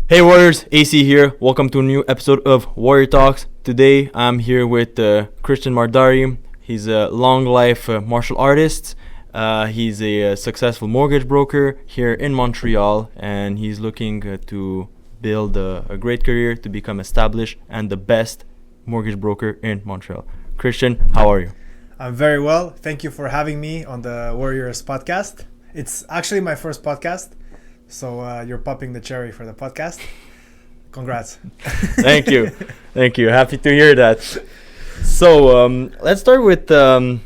Hey Warriors, AC here. Welcome to a new episode of Warrior Talks. Today I'm here with Cristian Mardari. He's a long life martial artist. He's a successful mortgage broker here in Montreal, and he's looking to build a great career to become established and the best mortgage broker in Montreal. Cristian, how are you? I'm very well. Thank you for having me on the Warriors podcast. It's actually my first podcast. So you're popping the cherry for the podcast. Congrats. Thank you. Thank you. Happy to hear that. So let's start with to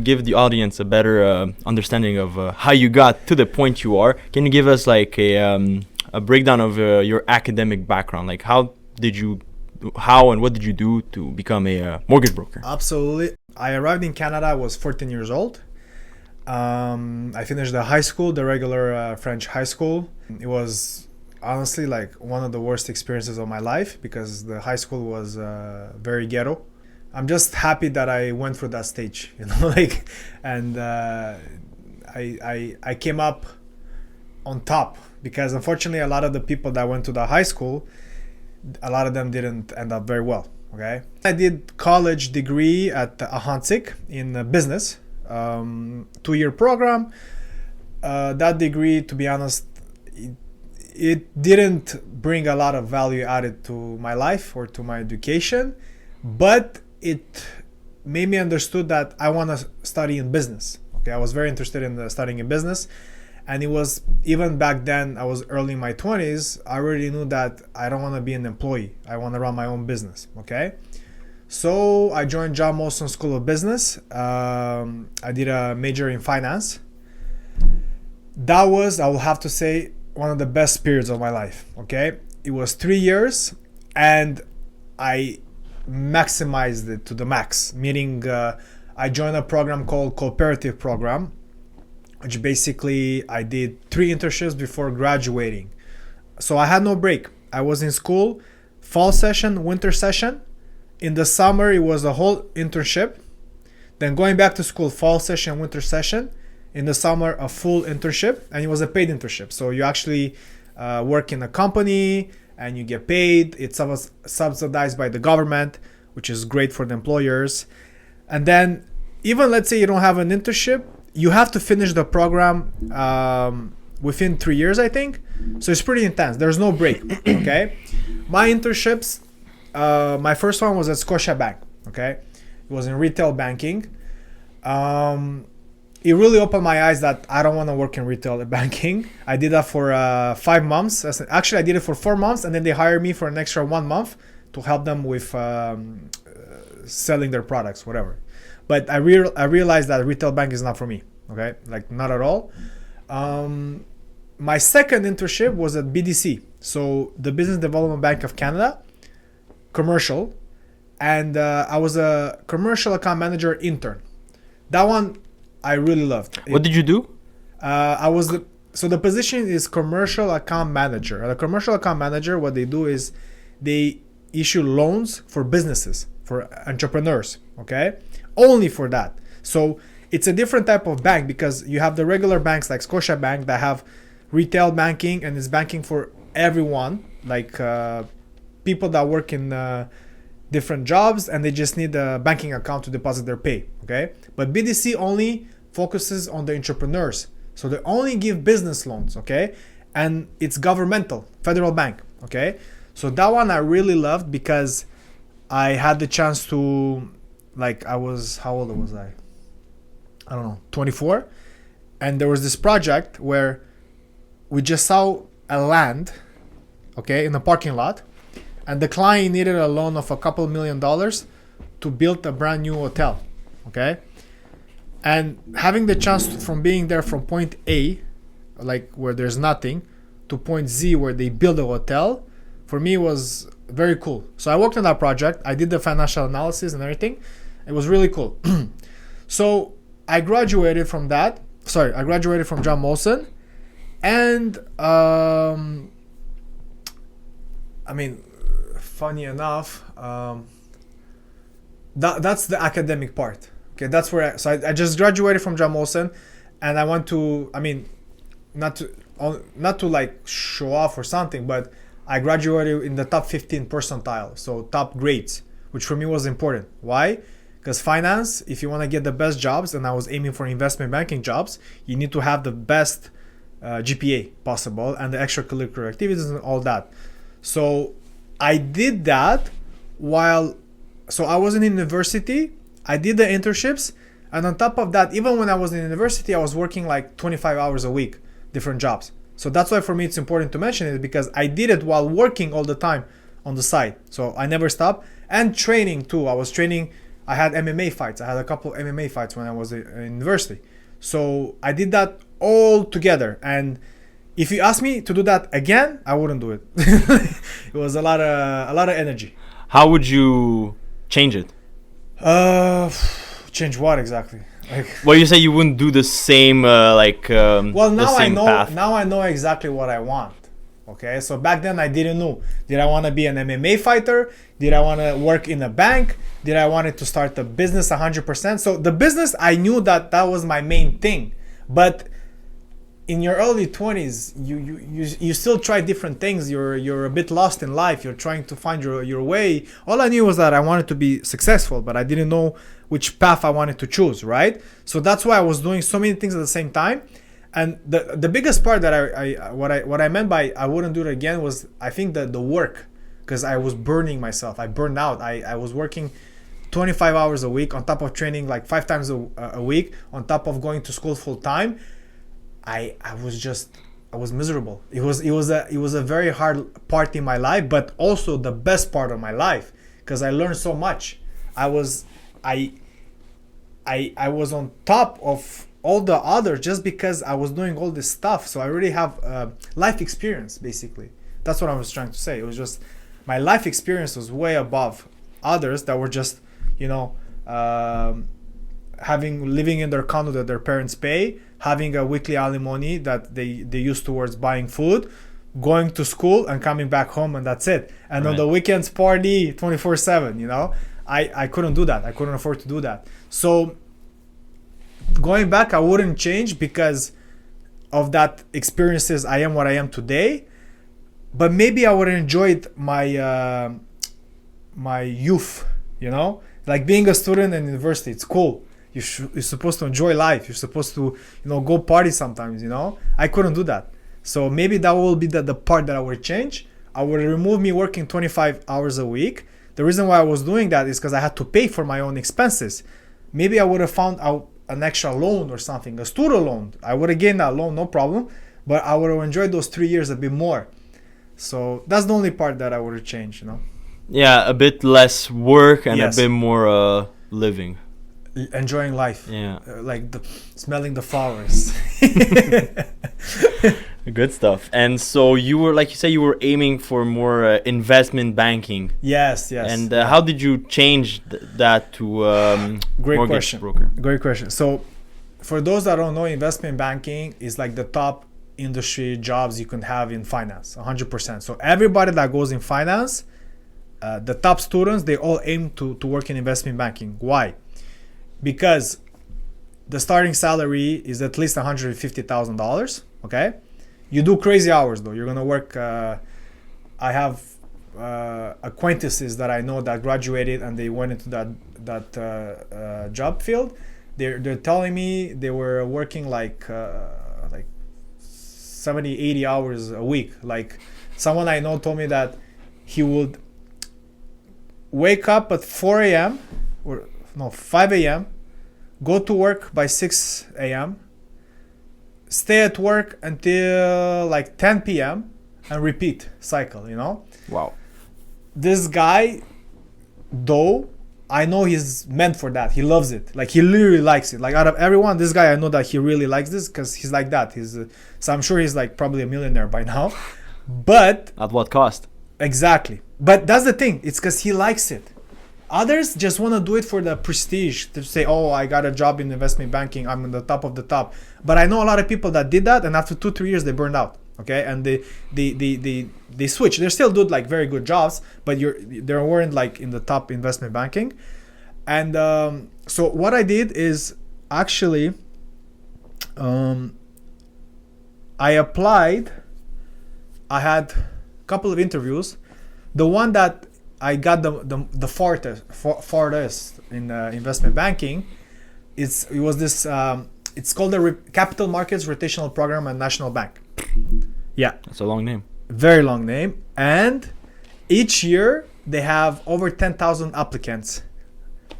give the audience a better understanding of how you got to the point you are. Can you give us like a breakdown of your academic background? Like how and what did you do to become a mortgage broker? Absolutely. I arrived in Canada. I was 14 years old. I finished the high school, the regular French high school. It was honestly like one of the worst experiences of my life because the high school was very ghetto. I'm just happy that I went through that stage, and I came up on top because unfortunately a lot of the people that went to the high school, a lot of them didn't end up very well. Okay, I did college degree at Ahansik in business. 2-year program. That degree, to be honest, it didn't bring a lot of value added to my life or to my education, but it made me understood that I want to study in business. Okay, I was very interested in studying in business, and it was even back then. I was early in my 20s. I already knew that I don't want to be an employee. I want to run my own business. Okay. So I joined John Molson School of Business. I did a major in finance. That was, I will have to say, one of the best periods of my life. Okay, it was 3 years, and I maximized it to the max. Meaning, I joined a program called Cooperative Program, which basically I did 3 internships before graduating. So I had no break. I was in school, fall session, winter session. In the summer, it was a whole internship. Then going back to school, fall session, winter session. In the summer, a full internship. And it was a paid internship. So you actually work in a company and you get paid. It's subsidized by the government, which is great for the employers. And then even let's say you don't have an internship, you have to finish the program within 3 years, I think. So it's pretty intense. There's no break. Okay. My internships, my first one was at Scotiabank. Okay, it was in retail banking. It really opened my eyes that I don't want to work in retail banking. I did that for 5 months. Actually, I did it for 4 months, and then they hired me for an extra 1 month to help them with selling their products, whatever. But I realized that retail bank is not for me. Okay, like not at all. My second internship was at BDC, so the Business Development Bank of Canada. Commercial, and I was a commercial account manager intern. That one I really loved. What did you do? So the position is commercial account manager. The commercial account manager, what they do is they issue loans for businesses, for entrepreneurs. Okay, only for that. So it's a different type of bank because you have the regular banks like Scotiabank that have retail banking and is banking for everyone, like people that work in different jobs and they just need a banking account to deposit their pay. Okay, but BDC only focuses on the entrepreneurs, so they only give business loans. Okay, and it's governmental, federal bank. Okay, so that one I really loved because I had the chance to, like, how old was I don't know, 24, and there was this project where we just saw a land, okay, in the parking lot. And the client needed a loan of a couple $1 million to build a brand new hotel. Okay. And having the chance from being there from point A, like where there's nothing, to point Z where they build a hotel, for me was very cool. So I worked on that project. I did the financial analysis and everything. It was really cool. So I graduated from that. I graduated from John Molson. And funny enough, that's the academic part. Okay, that's where I just graduated from John Molson, and I want to, not to like show off or something, but I graduated in the top 15 percentile, so top grades, which for me was important. Why? Because finance, if you want to get the best jobs, and I was aiming for investment banking jobs, you need to have the best GPA possible and the extracurricular activities and all that. So I did that so I was in university, I did the internships, and on top of that, even when I was in university, I was working like 25 hours a week, different jobs. So that's why for me it's important to mention it, because I did it while working all the time on the side. So I never stopped. And training too. I was training, I had MMA fights. I had a couple of MMA fights when I was in university. So I did that all together. And if you ask me to do that again, I wouldn't do it. It was a lot of energy. How would you change it? Change what exactly? Like, well, you say you wouldn't do the same well, now the same I know. path. Now I know exactly what I want. Okay, so back then I didn't know. Did I want to be an MMA fighter? Did I want to work in a bank? Did I want to start a business 100%? So the business, I knew that was my main thing. But in your early 20s, you still try different things. You're a bit lost in life. You're trying to find your way. All I knew was that I wanted to be successful, but I didn't know which path I wanted to choose, right? So that's why I was doing so many things at the same time. And the biggest part that what I meant by I wouldn't do it again was, I think, that the work, because I was burning myself. I burned out. I was working 25 hours a week on top of training like 5 times a week, on top of going to school full time. I was miserable. It was a very hard part in my life, but also the best part of my life, because I learned so much. I was on top of all the others just because I was doing all this stuff. So I really have life experience, basically. That's what I was trying to say. It was just my life experience was way above others that were just, living in their condo that their parents pay, having a weekly alimony that they use towards buying food, going to school and coming back home, and that's it. And on the weekends, party 24/7. I couldn't do that. I couldn't afford to do that. So going back, I wouldn't change because of that experiences. I am what I am today, but maybe I would have enjoyed my my youth. Like being a student in university, it's cool. You're supposed to enjoy life. You're supposed to go party sometimes. I couldn't do that. So maybe that will be the part that I would change. I would remove me working 25 hours a week. The reason why I was doing that is because I had to pay for my own expenses. Maybe I would have found out an extra loan or something, a student loan. I would have gained that loan, no problem. But I would have enjoyed those 3 years a bit more. So that's the only part that I would have changed, Yeah, a bit less work and Yes. a bit more living. Enjoying life. Yeah. Like smelling the flowers. Good stuff. And so you were, like you say, you were aiming for more investment banking. Yes. And how did you change that to Great mortgage question. broker? Great question. So for those that don't know, investment banking is like the top industry jobs you can have in finance, 100%. So everybody that goes in finance, the top students, they all aim to work in investment banking. Why? Because the starting salary is at least $150,000. Okay, you do crazy hours though. You're gonna work. I have acquaintances that I know that graduated and they went into that job field. They're telling me they were working like 70, 80 hours a week. Like someone I know told me that he would wake up at 4 a.m. or 5 a.m., go to work by 6 a.m., stay at work until like 10 p.m. and repeat cycle, Wow. This guy, though, I know he's meant for that. He loves it. Like he literally likes it. Like out of everyone, this guy, I know that he really likes this because he's like that. So I'm sure he's like probably a millionaire by now. But At what cost? exactly. But that's the thing. It's because he likes it. Others just want to do it for the prestige, to say, oh, I got a job in investment banking, I'm on the top of the top. But I know a lot of people that did that, and after 2-3 years they burned out. Okay, and they switch. They still do like very good jobs, but they weren't like in the top investment banking. And so what I did is actually I applied. I had a couple of interviews. The one that I got the farthest in investment banking, it was this. It's called the Capital Markets Rotational Program at National Bank. Yeah, That's a long name. very long name. And each year they have over 10,000 applicants.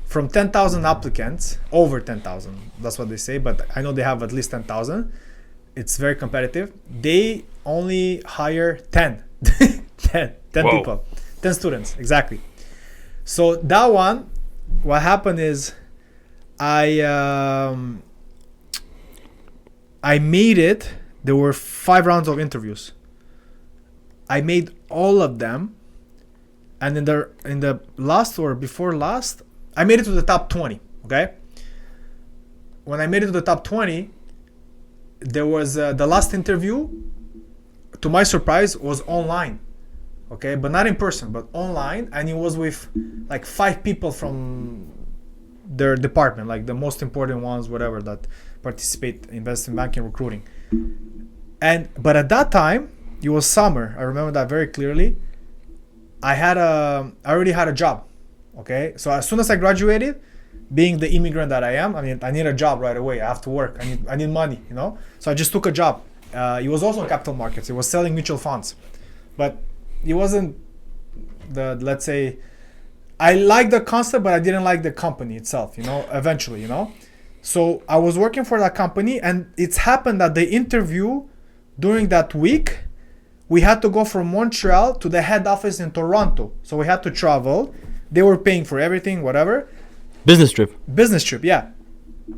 From 10,000 applicants, over 10,000. That's what they say, but I know they have at least 10,000. It's very competitive. They only hire 10. 10 Whoa. people. 10 students, exactly. So that one, what happened is I made it. There were 5 rounds of interviews. I made all of them, and in the last or before last, I made it to the top 20. Okay. When I made it to the top 20, there was the last interview. To my surprise, was online. Okay, but not in person, but online, and it was with like 5 people from their department, like the most important ones, whatever, that participate in investment banking recruiting. But at that time, it was summer. I remember that very clearly. I already had a job. Okay, so as soon as I graduated, being the immigrant that I am, I mean, I need a job right away. I have to work. I need money, you know. So I just took a job. It was also in capital markets. It was selling mutual funds, but it wasn't let's say, I liked the concept, but I didn't like the company itself, you know, eventually, you know. So I was working for that company, and it's happened that the interview during that week, we had to go from Montreal to the head office in Toronto. So we had to travel. They were paying for everything, whatever. Business trip, yeah.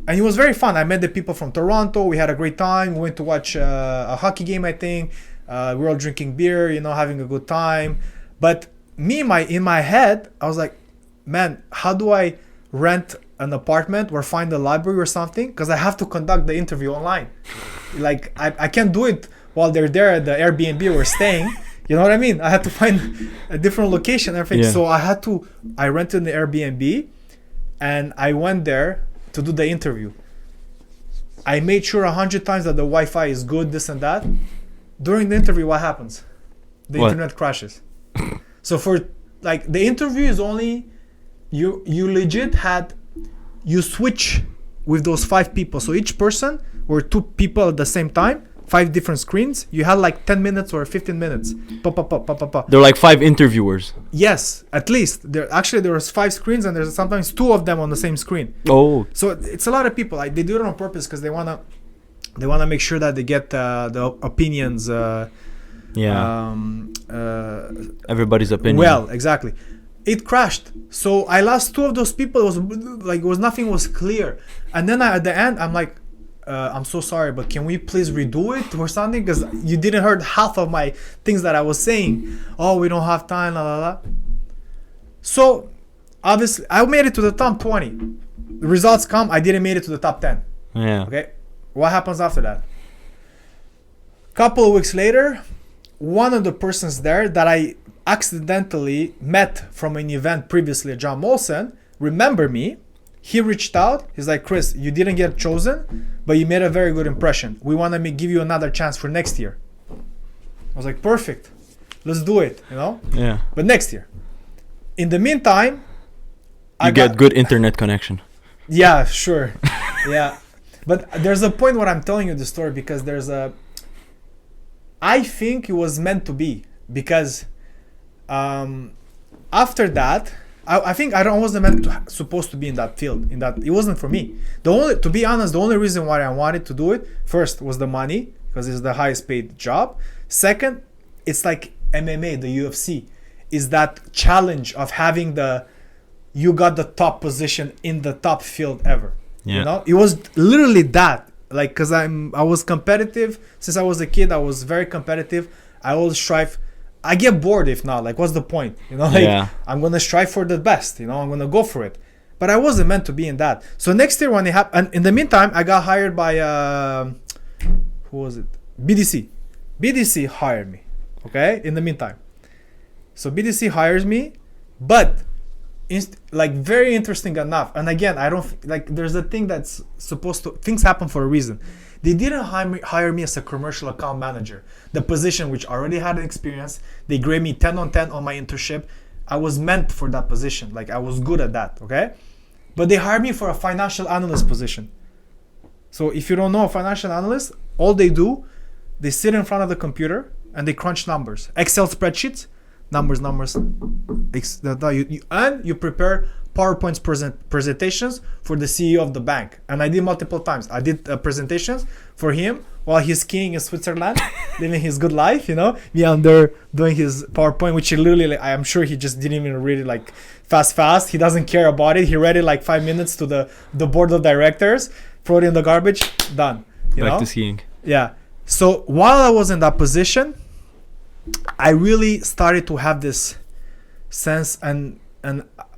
And it was very fun. I met the people from Toronto. We had a great time. We went to watch a hockey game, I think. We were all drinking beer, you know, having a good time. But in my head, I was like, man, how do I rent an apartment or find a library or something? Because I have to conduct the interview online. Like, I can't do it while they're there at the Airbnb we're staying. You know what I mean? I had to find a different location and everything. Yeah. So I rented the Airbnb, and I went there to do the interview. I made sure 100 times that the Wi-Fi is good, this and that. During the interview, what happens? The internet crashes. So for like the interview is only you legit you switch with those 5 people. So each person or 2 people at the same time, 5 different screens. You had like 10 minutes or 15 minutes. There are like 5 interviewers. Yes, at least. There was 5 screens, and there's sometimes 2 of them on the same screen. Oh. So it's a lot of people. Like, they do it on purpose because they wanna make sure that they get the opinions. Everybody's opinion. Well, exactly. It crashed. So I lost 2 of those people. Nothing was clear. And then at the end, I'm like, I'm so sorry, but can we please redo it or something? Because you didn't heard half of my things that I was saying. Oh, we don't have time, la la la. So obviously, I made it to the top 20. The results come. I didn't make it to the top 10. Yeah. Okay. What happens after that? Couple of weeks later, one of the persons there that I accidentally met from an event previously, John Molson, remember me. He reached out. He's like, Chris, you didn't get chosen, but you made a very good impression. We want to give you another chance for next year. I was like, perfect. Let's do it, you know? Yeah. But next year. In the meantime, I get good internet connection. Yeah, sure. Yeah. But there's a point where I'm telling you the story because I think it was meant to be, because after that, I think I wasn't supposed to be in that field. It wasn't for me. To be honest, the only reason why I wanted to do it first was the money, because it's the highest paid job. Second, it's like MMA, the UFC, is that challenge of having you got the top position in the top field ever. Yeah. You know, it was literally that. Like, because I was competitive since I was a kid. I was very competitive. I always strive. I get bored if not. Like, what's the point? You know, like, yeah. I'm gonna strive for the best. You know, I'm gonna go for it. But I wasn't meant to be in that. So next year when it happened, and in the meantime, I got hired by who was it? BDC. BDC hired me. Okay. In the meantime, so BDC hires me, but very interesting enough. And again, I don't like. There's a thing that's supposed to. Things happen for a reason. They didn't hire me as a commercial account manager, the position which already had an experience. They graded me 10 on 10 on my internship. I was meant for that position. Like I was good at that, okay? But they hired me for a financial analyst position. So if you don't know a financial analyst, all they do, they sit in front of the computer and they crunch numbers. Excel spreadsheets, numbers. And you prepare PowerPoint presentations for the CEO of the bank. And I did multiple times. I did presentations for him while he's skiing in Switzerland, living his good life, you know. Me, I'm there doing his PowerPoint, which he literally, like, I am sure he just didn't even read it like fast. He doesn't care about it. He read it like 5 minutes to the board of directors, throw it in the garbage, done. Back to skiing. Yeah. So while I was in that position, I really started to have this sense and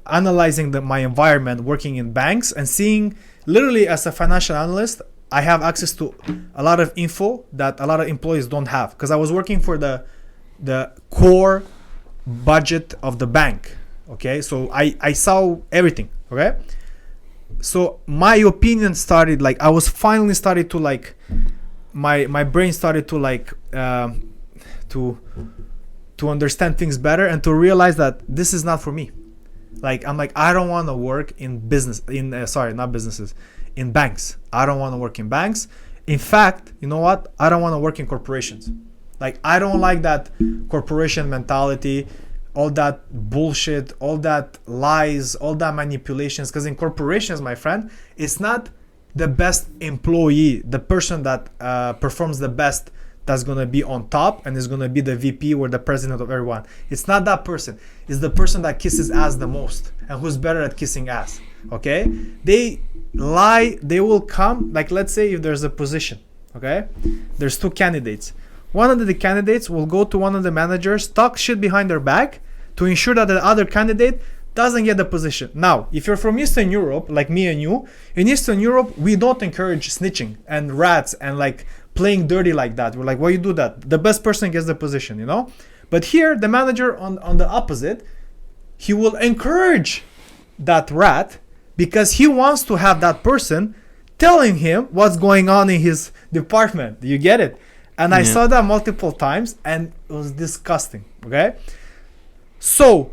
analyzing my environment working in banks and seeing literally as a financial analyst, I have access to a lot of info that a lot of employees don't have, because I was working for the core budget of the bank. Okay, so I saw everything. Okay, so my opinion started, like, I was finally started to, like, my brain started to, like, to understand things better and to realize that this is not for me. Like, I'm like, I don't want to work in business, in banks. I don't want to work in banks. In fact, you know what? I don't want to work in corporations. Like, I don't like that corporation mentality, all that bullshit, all that lies, all that manipulations. Because in corporations, my friend, it's not the best employee, the person that performs the best, that's going to be on top and is going to be the VP or the president of everyone. It's not that person. It's the person that kisses ass the most and who's better at kissing ass. Okay? They lie. They will come. Like, let's say if there's a position. Okay? There's two candidates. One of the candidates will go to one of the managers, talk shit behind their back to ensure that the other candidate doesn't get the position. Now, if you're from Eastern Europe, like me and you, in Eastern Europe, we don't encourage snitching and rats and, like, playing dirty like that. We're like, why you do that? The best person gets the position, you know? But here, the manager on the opposite, he will encourage that rat because he wants to have that person telling him what's going on in his department. Do you get it? And I saw that multiple times and it was disgusting, okay? So,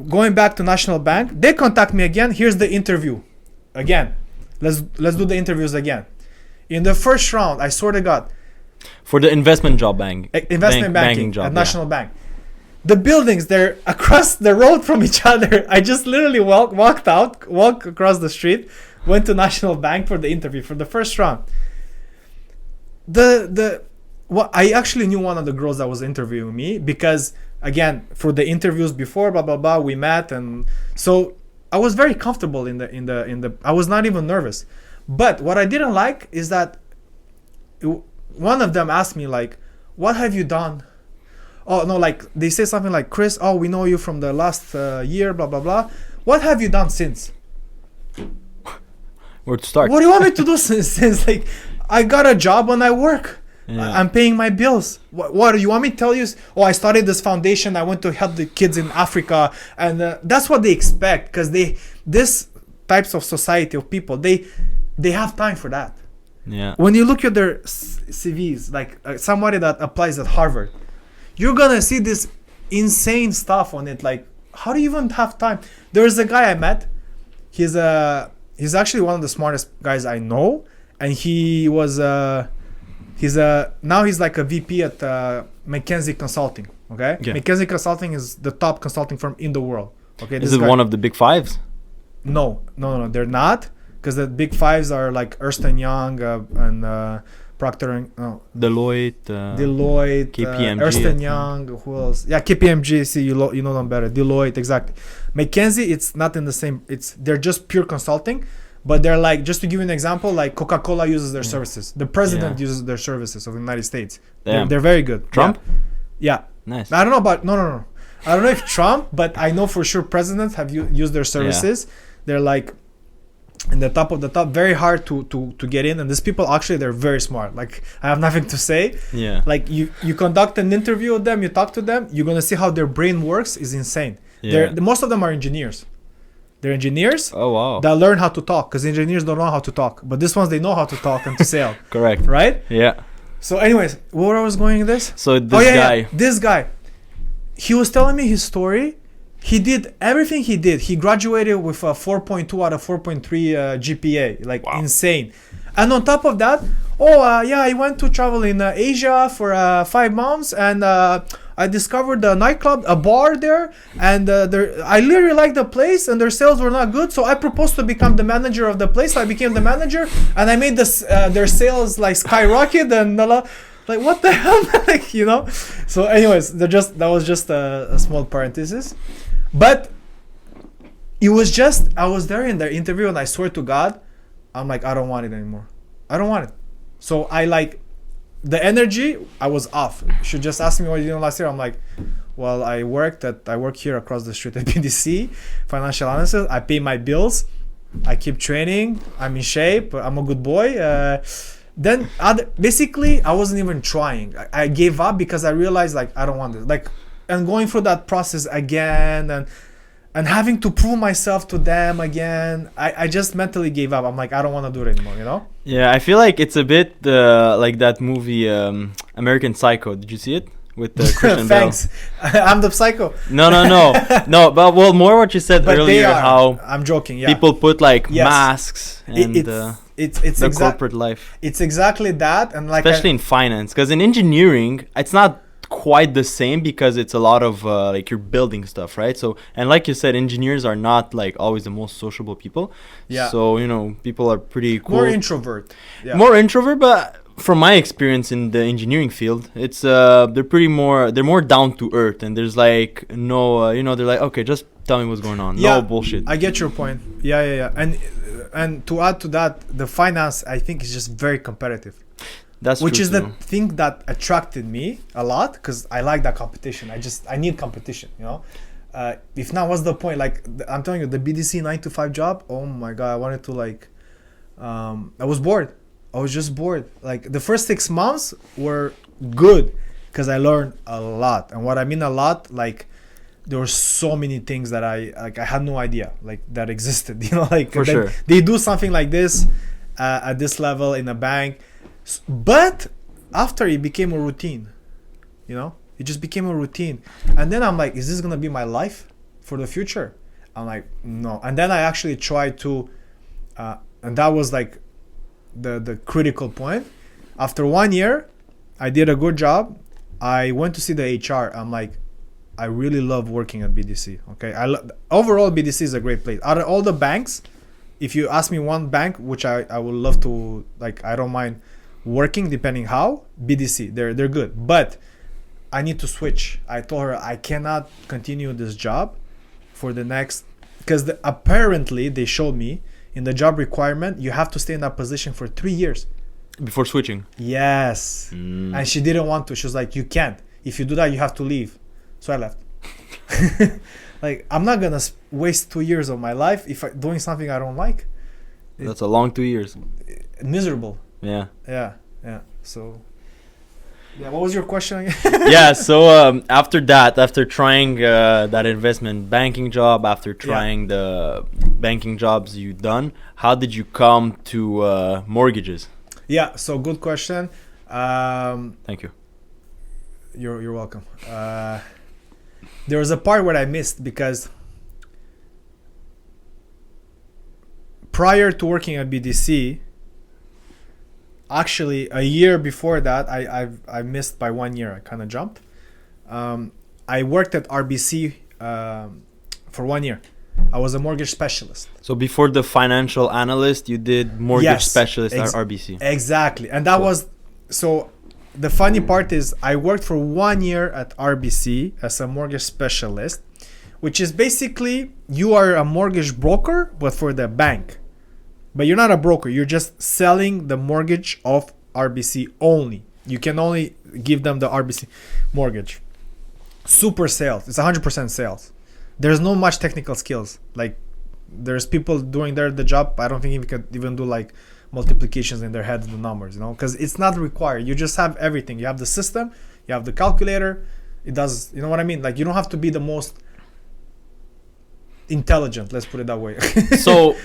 going back to National Bank, they contact me again. Here's the interview. Again, let's do the interviews again. In the first round, I swear to God. For the investment job banking job, at National Bank. The buildings, they're across the road from each other. I just literally walked across the street, went to National Bank for the interview for the first round. I actually knew one of the girls that was interviewing me because, again, for the interviews before, blah blah blah, we met, and so I was very comfortable in the. I was not even nervous. But what I didn't like is that one of them asked me, like, what have you done? Oh, no, like, they say something like, Chris, oh, we know you from the last year, blah, blah, blah. What have you done since? Where to start? What do you want me to do since? Like, I got a job and I work. Yeah. I'm paying my bills. What do you want me to tell you? Oh, I started this foundation. I went to help the kids in Africa. And that's what they expect, because this types of society of people, they have time for that. Yeah. When you look at their CVs, like somebody that applies at Harvard, you're gonna see this insane stuff on it. Like, how do you even have time? There's a guy I met. He's actually one of the smartest guys I know, and now he's like a VP at McKinsey Consulting. Okay, yeah. McKinsey Consulting is the top consulting firm in the world. Okay, is it one of the big fives? No, they're not. Because the big fives are like Ernst & Young and Procter & Deloitte, KPMG, Ernst & Young, who else? Yeah, KPMG. See, you know them better. Deloitte, exactly. McKinsey, it's not in the same. They're just pure consulting, but they're like, just to give you an example, like Coca-Cola uses their services. The president uses their services of the United States. They're very good. Trump? Yeah. Nice. I don't know about no. I don't know if Trump, but I know for sure presidents have used their services. Yeah. They're like in the top of the top, very hard to get in, and these people actually, they're very smart. Like, I have nothing to say. Yeah. Like, you conduct an interview with them, you talk to them, you're gonna see how their brain works is insane. Yeah. Most of them are engineers. They're engineers Oh wow. that learn how to talk, because engineers don't know how to talk, but this ones they know how to talk and to sell. Correct. Right? Yeah. So anyways, where I was going with this? So This guy, he was telling me his story. He did everything he did. He graduated with a 4.2 out of 4.3 GPA, like Wow. insane. And on top of that, I went to travel in Asia for 5 months, and I discovered a nightclub, a bar there, and I literally liked the place, and their sales were not good, so I proposed to become the manager of the place. I became the manager, and I made their sales like skyrocket, and like what the hell, like, you know. So anyways, that was just a small parenthesis, but it was just, I was there in the interview, and I swear to God, I'm like, I don't want it anymore. I don't want it. So I like the energy. I was off. You should just ask me what you did last year. I'm like, well, I work here across the street at BDC, financial analysis. I pay my bills. I keep training. I'm in shape. I'm a good boy. Basically, I wasn't even trying. I gave up because I realized, like, I don't want this. Like, and going through that process again, and having to prove myself to them again, I just mentally gave up. I'm like, I don't want to do it anymore, you know? Yeah, I feel like it's a bit like that movie American Psycho. Did you see it? With Christian Bale. Thanks. I'm the psycho. No. No, but well, more what you said But earlier, how I'm joking, yeah. people put like Yes. masks and It's the corporate life. It's exactly that, and like Especially in finance, because in engineering, it's not quite the same, because it's a lot of like you're building stuff, right? So, and like you said, engineers are not like always the most sociable people. Yeah. So, you know, people are pretty cool. more introvert. Yeah. More introvert, but from my experience in the engineering field, it's they're more down to earth, and there's like no they're like, okay, just tell me what's going on. Yeah, no bullshit. I get your point. Yeah. And to add to that, the finance, I think, is just very competitive. That's which true is too. the thing that attracted me a lot, because I like that competition. I need competition, you know. If not, what's the point? Like, I'm telling you, the BDC 9 to 5 job, oh my god, I wanted to like I was bored. I was just bored. Like, the first 6 months were good because I learned a lot. And what I mean a lot, like, there were so many things that I had no idea like that existed, you know. Like, For sure. they do something like this at this level in a bank. But after, it became a routine, you know. It just became a routine, and then I'm like, is this gonna be my life for the future? I'm like, no. And then I actually tried to and that was like the critical point. After 1 year, I did a good job. I went to see the HR. I'm like, I really love working at BDC. Okay, overall, BDC is a great place. Out of all the banks, if you ask me one bank which I would love to, like, I don't mind working depending how, BDC, they're good, but I need to switch. I told her I cannot continue this job for the next, because apparently they showed me in the job requirement you have to stay in that position for 3 years Before switching. yes. And she didn't want to. She was like, you can't, if you do that you have to leave. So I left. Like, I'm not gonna waste 2 years of my life if I'm doing something I don't like. That's a long 2 years. Miserable. Yeah. So yeah, what was your question again? Yeah, so after trying that investment banking job, after trying the banking jobs you've done, how did you come to mortgages? Yeah, so good question. Thank you. You're welcome. There was a part where I missed, because prior to working at BDC, actually a year before that, I missed by 1 year. I kind of jumped. I worked at RBC for 1 year. I was a mortgage specialist. So before the financial analyst, you did mortgage specialist at RBC. Exactly. And that was, so the funny part is I worked for 1 year at RBC as a mortgage specialist, which is basically you are a mortgage broker, but for the bank. But you're not a broker. You're just selling the mortgage of RBC only. You can only give them the RBC mortgage. Super sales. It's 100% sales. There's no much technical skills. Like, there's people doing the job. I don't think you could even do like multiplications in their head, the numbers, you know, because it's not required. You just have everything. You have the system. You have the calculator. It does, you know what I mean? Like, you don't have to be the most intelligent, let's put it that way. So,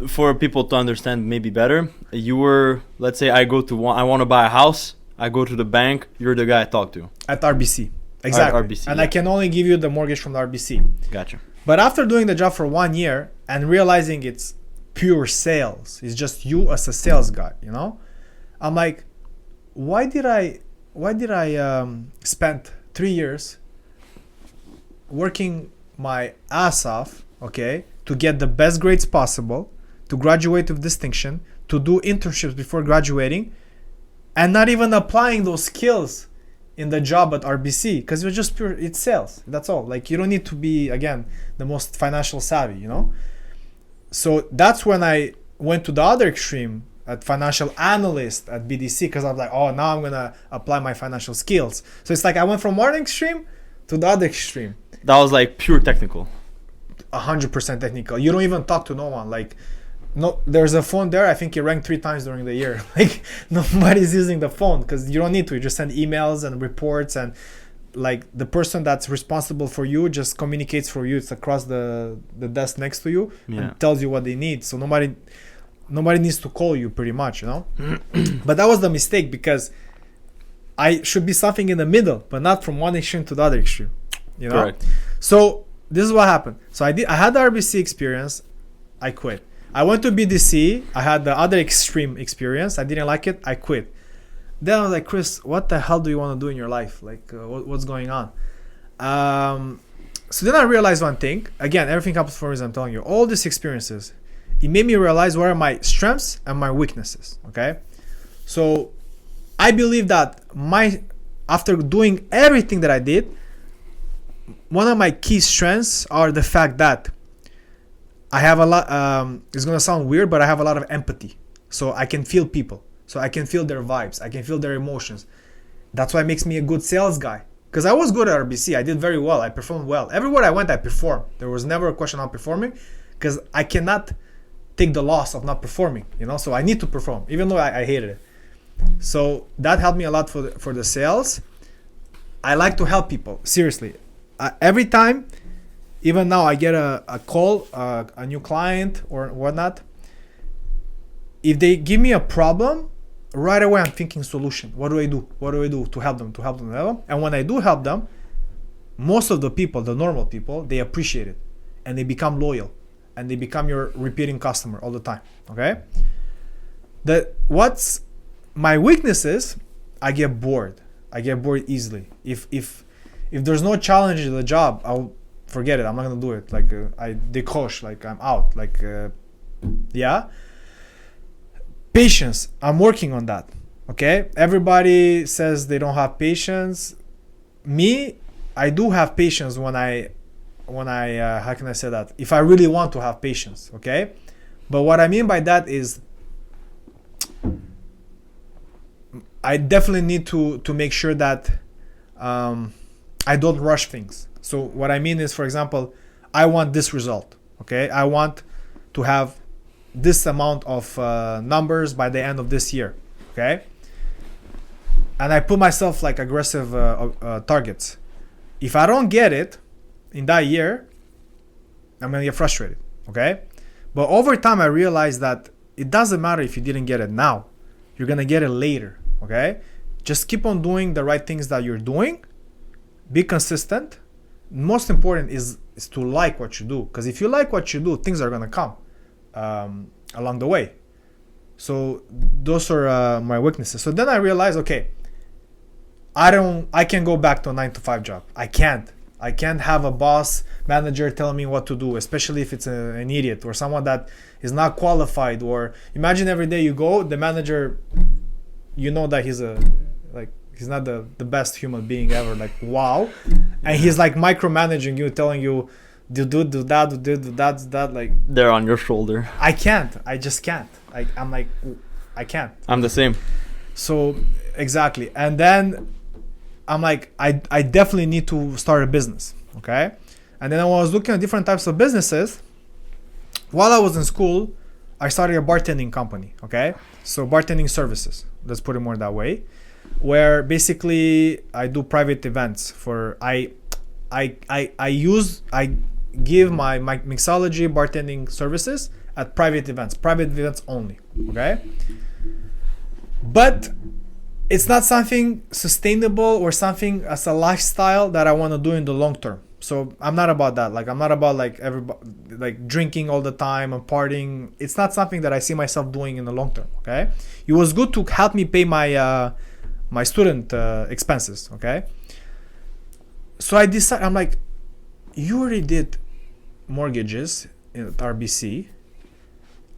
for people to understand maybe better, you were, let's say I want to buy a house. I go to the bank. You're the guy I talk to. At RBC. Exactly. RBC, and yeah. I can only give you the mortgage from the RBC. Gotcha. But after doing the job for 1 year and realizing it's pure sales, it's just you as a sales guy, you know, I'm like, why did I spend 3 years working my ass off, okay, to get the best grades possible, to graduate with distinction, to do internships before graduating, and not even applying those skills in the job at RBC, because it's sales. That's all. Like, you don't need to be, again, the most financial savvy, you know? So that's when I went to the other extreme at financial analyst at BDC, because I'm like, oh, now I'm going to apply my financial skills. So it's like I went from one extreme to the other extreme. That was like pure technical. 100% technical. You don't even talk to no one. Like, no, there's a phone there. I think it rang 3 times during the year. Like, nobody's using the phone because you don't need to. You just send emails and reports, and like the person that's responsible for you just communicates for you. It's across the desk next to you and tells you what they need. So nobody needs to call you, pretty much, you know. But that was the mistake, because I should be something in the middle, but not from one extreme to the other extreme, you know. Correct. So this is what happened. So I had the RBC experience. I quit. I went to BDC. I had the other extreme experience. I didn't like it. I quit. Then I was like, Chris, what the hell do you want to do in your life? Like, what's going on? So then I realized one thing. Again, everything happens for a reason. I'm telling you, all these experiences, it made me realize what are my strengths and my weaknesses. Okay, so I believe that after doing everything that I did, one of my key strengths are the fact that I have a lot, it's going to sound weird, but I have a lot of empathy. So I can feel people. So I can feel their vibes. I can feel their emotions. That's why it makes me a good sales guy. Because I was good at RBC. I did very well. I performed well. Everywhere I went, I performed. There was never a question on performing, because I cannot take the loss of not performing, you know? So I need to perform, even though I hated it. So that helped me a lot for the sales. I like to help people. Seriously. Every time, even now, I get a call, a new client or whatnot. If they give me a problem, right away I'm thinking solution. What do I do? What do I do to help them? And when I do help them, most of the people, the normal people, they appreciate it, and they become loyal, and they become your repeating customer all the time. Okay. What's my weaknesses? I get bored. I get bored easily. If there's no challenge in the job, I'll forget it. I'm not gonna do it. Like I décroche. Like I'm out. Like yeah. Patience. I'm working on that. Okay. Everybody says they don't have patience. Me, I do have patience when I how can I say that? If I really want to have patience. Okay. But what I mean by that is, I definitely need to make sure that I don't rush things. So what I mean is, for example, I want this result. Okay. I want to have this amount of numbers by the end of this year. Okay. And I put myself like aggressive targets. If I don't get it in that year, I'm going to get frustrated. Okay. But over time, I realized that it doesn't matter if you didn't get it now. You're going to get it later. Okay. Just keep on doing the right things that you're doing. Be consistent. Most important is to like what you do. Because if you like what you do, things are going to come along the way. So those are my weaknesses. So then I realized, okay, I can go back to a 9-to-5 job. I can't have a boss manager telling me what to do, especially if it's an idiot or someone that is not qualified. Or imagine every day you go, the manager, you know that he's not the best human being ever, like wow, and he's like micromanaging you, telling you do that, like they're on your shoulder. I just can't. I'm like, I can't. I'm the same. So exactly. And then I'm like, I definitely need to start a business. Okay. And then I was looking at different types of businesses. While I was in school, I started a bartending company. Okay. So bartending services, let's put it more that way, where basically I do private events for, I give my mixology bartending services at private events only. Okay, but it's not something sustainable or something as a lifestyle that I want to do in the long term. So I'm not about that. Like I'm not about like everybody like drinking all the time and partying. It's not something that I see myself doing in the long term. Okay, it was good to help me pay my my student expenses. Okay, so I decided, I'm like, you already did mortgages at RBC,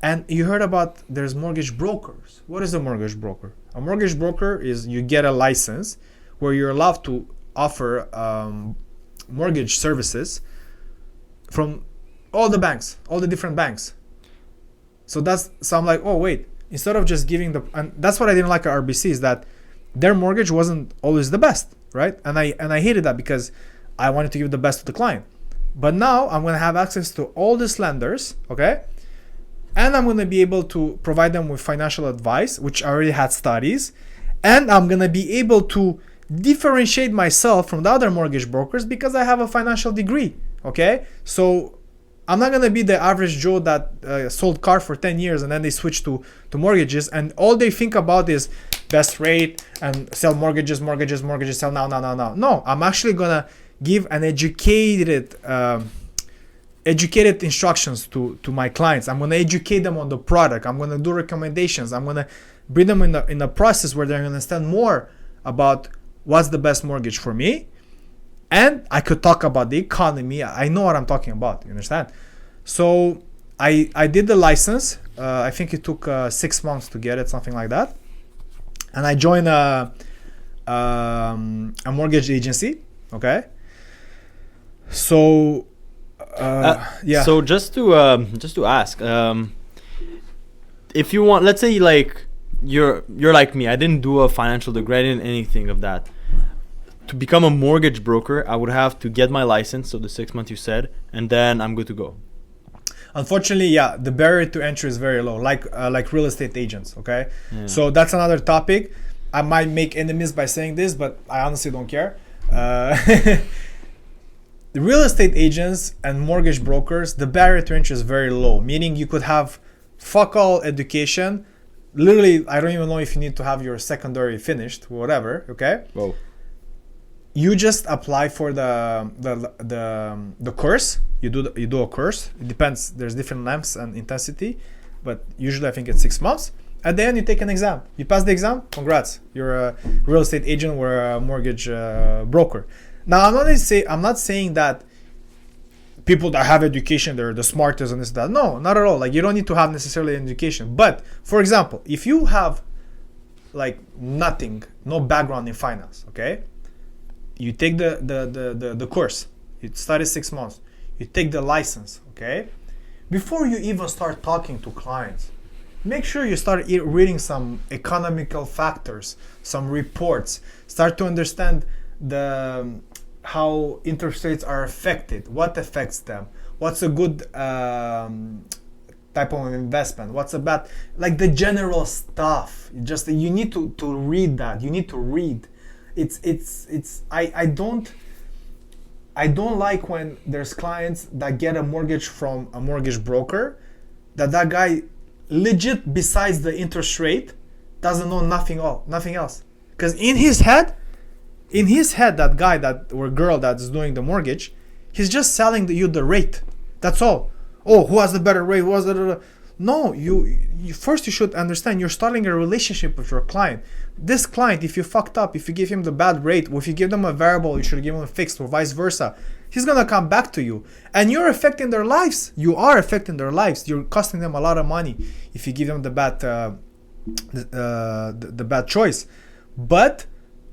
and you heard about there's mortgage brokers. What is a mortgage broker? A mortgage broker is you get a license where you're allowed to offer mortgage services from all the banks, all the different banks. So I'm like, oh wait, instead of just giving and that's what I didn't like at RBC, is that their mortgage wasn't always the best, right? And I hated that because I wanted to give the best to the client. But now I'm going to have access to all these lenders, okay? And I'm going to be able to provide them with financial advice, which I already had studies. And I'm going to be able to differentiate myself from the other mortgage brokers because I have a financial degree, okay? So I'm not going to be the average Joe that sold car for 10 years and then they switch to mortgages and all they think about is best rate and sell mortgages, sell now. No, I'm actually going to give an educated instructions to my clients. I'm going to educate them on the product. I'm going to do recommendations. I'm going to bring them in a process where they're going to understand more about what's the best mortgage for me. And I could talk about the economy. I know what I'm talking about. You understand? So I did the license. I think it took 6 months to get it, something like that. And I joined a mortgage agency. Okay. So yeah. So just to ask, if you want, let's say like you're like me, I didn't do a financial degree, I didn't anything of that. To become a mortgage broker, I would have to get my license, so the 6 months you said, and then I'm good to go. Unfortunately, yeah, the barrier to entry is very low, like real estate agents. Okay, yeah. So that's another topic. I might make enemies by saying this, but I honestly don't care. The real estate agents and mortgage brokers, the barrier to entry is very low, meaning you could have fuck all education. Literally, I don't even know if you need to have your secondary finished, whatever. Okay. Whoa. You just apply for the course. You do a course. It depends. There's different lengths and intensity, but usually I think it's 6 months. At the end, you take an exam. You pass the exam. Congrats. You're a real estate agent or a mortgage broker. Now, I'm not saying that people that have education, they're the smartest and this that. No, not at all. Like you don't need to have necessarily an education. But for example, if you have like nothing, no background in finance, okay? You take the course. You study 6 months. You take the license, okay? Before you even start talking to clients, make sure you start reading some economical factors, some reports. Start to understand how interest rates are affected, what affects them, what's a good type of investment, what's a bad, like the general stuff. You need to read that. You need to read. I don't like when there's clients that get a mortgage from a mortgage broker that guy legit, besides the interest rate, doesn't know nothing else. Because in his head, that guy or girl that's doing the mortgage, he's just selling you the rate. That's all. Oh, who has the better rate? No, you first you should understand you're starting a relationship with your client. This client, if you fucked up, if you give him the bad rate, or if you give them a variable, you should give him a fixed, or vice versa. He's gonna come back to you, and you're affecting their lives. You are affecting their lives. You're costing them a lot of money if you give them the bad choice. But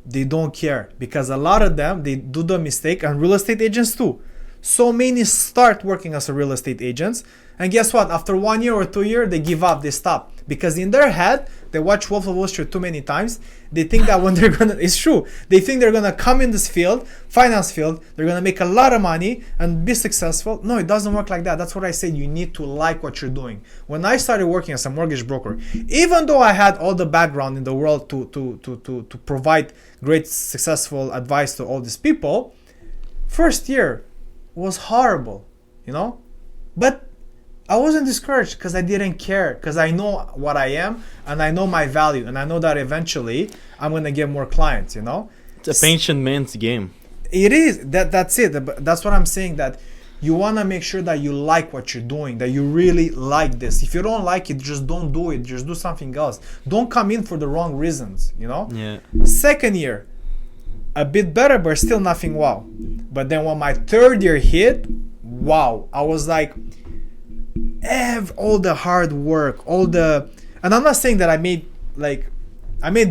they don't care, because a lot of them, they do the mistake, and real estate agents too. So many start working as a real estate agents, and guess what? After 1 year or 2 years, they give up, they stop. Because in their head, they watch Wolf of Wall Street too many times. They think that when they're gonna, it's true. They think they're gonna come in this field, finance field, they're gonna make a lot of money and be successful. No, it doesn't work like that. That's what I said. You need to like what you're doing. When I started working as a mortgage broker, even though I had all the background in the world to provide great, successful advice to all these people, first year was horrible. you know. But I wasn't discouraged because I didn't care, because I know what I am and I know my value, and I know that eventually I'm gonna get more clients, you know. It's a patient man's game. It is. That's it. That's what I'm saying, that you want to make sure that you like what you're doing, that you really like this. If you don't like it, just don't do it. Just do something else. Don't come in for the wrong reasons, you know? Yeah. Second year, a bit better, but still nothing wow. But then when my third year hit, wow. I was like, all the hard work, and I'm not saying that I made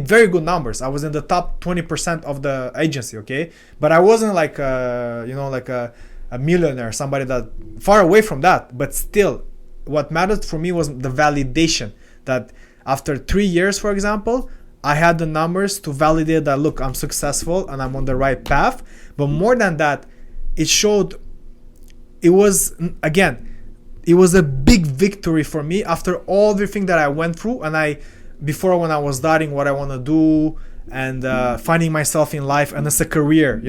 very good numbers. I was in the top 20% of the agency, okay? But I wasn't like a millionaire, somebody that far away from that. But still, what mattered for me was the validation that after 3 years, for example, I had the numbers to validate that, look, I'm successful and I'm on the right path. But more than that, it showed, it was a big victory for me after all everything that I went through. And before, when I was doubting what I want to do and finding myself in life and as a career,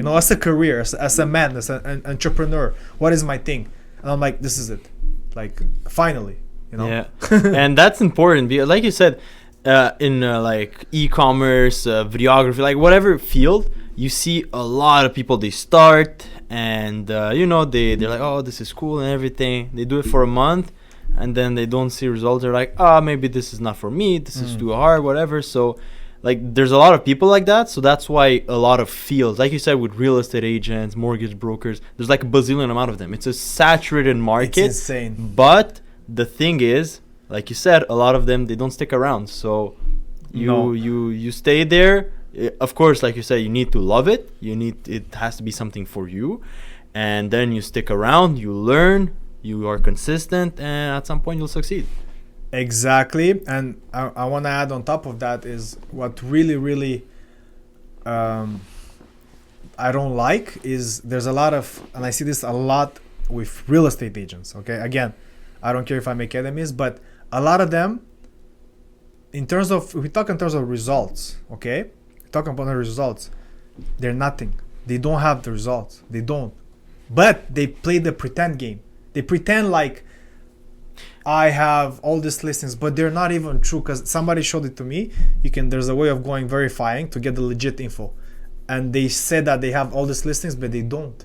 as a man, as an entrepreneur, what is my thing? And I'm like, this is it. Like, finally, you know? Yeah. And that's important because, like you said, in like e-commerce, videography, like whatever field, you see a lot of people, they start and, they're like, oh, this is cool and everything. They do it for a month. And then they don't see results. They're like, maybe this is not for me. This is too hard, whatever. So, like, there's a lot of people like that. So that's why a lot of fields, like you said, with real estate agents, mortgage brokers, there's like a bazillion amount of them. It's a saturated market. It's insane. But the thing is, like you said, a lot of them, they don't stick around. So you stay there. Of course, like you said, you need to love it. It has to be something for you. And then you stick around, you learn. You are consistent, and at some point you'll succeed. Exactly. And I want to add on top of that is what really, really I don't like is there's a lot of, and I see this a lot with real estate agents. Okay, again, I don't care if I make enemies, but a lot of them, we talk in terms of results. Okay, talking about the results, they're nothing. They don't have the results. They don't. But they play the pretend game. They pretend like I have all these listings, but they're not even true, because somebody showed it to me. There's a way of going verifying to get the legit info. And they said that they have all these listings, but they don't.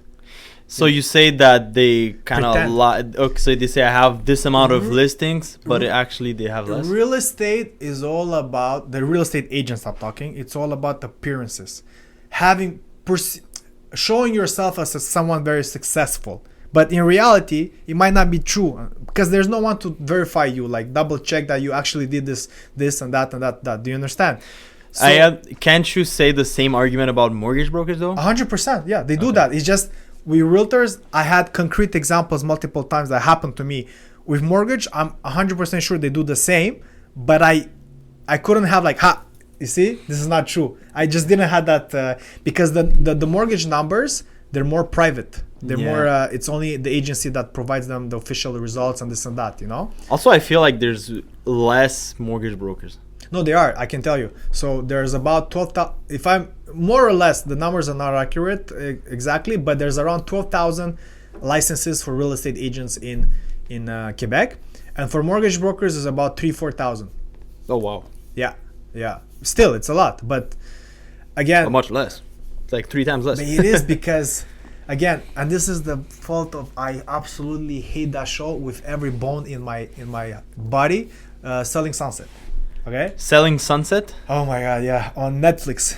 So you say that they kind of lie. Okay, so they say I have this amount of listings, but actually they have less. Real estate is all about, the real estate agents I'm talking, it's all about appearances. Showing yourself as someone very successful. But in reality, it might not be true, because there's no one to verify you, like double check that you actually did this and that and that. Do you understand? So, can't you say the same argument about mortgage brokers though? 100%. Yeah, they do that. It's just, we realtors, I had concrete examples multiple times that happened to me. With mortgage, I'm 100% sure they do the same, but I couldn't have like, you see, this is not true. I just didn't have that because the mortgage numbers, they're more private. They're more, it's only the agency that provides them the official results and this and that, you know? Also, I feel like there's less mortgage brokers. No, they are. I can tell you. So there's about 12,000, if I'm more or less, the numbers are not accurate exactly, but there's around 12,000 licenses for real estate agents in Quebec. And for mortgage brokers, is about 4,000. Oh, wow. Yeah. Still, it's a lot. But again... How much less? It's like 3 times less. But it is because... Again, and this is the fault of, I absolutely hate that show with every bone in my body, Selling Sunset. Okay? Selling Sunset? Oh my god, yeah, on Netflix.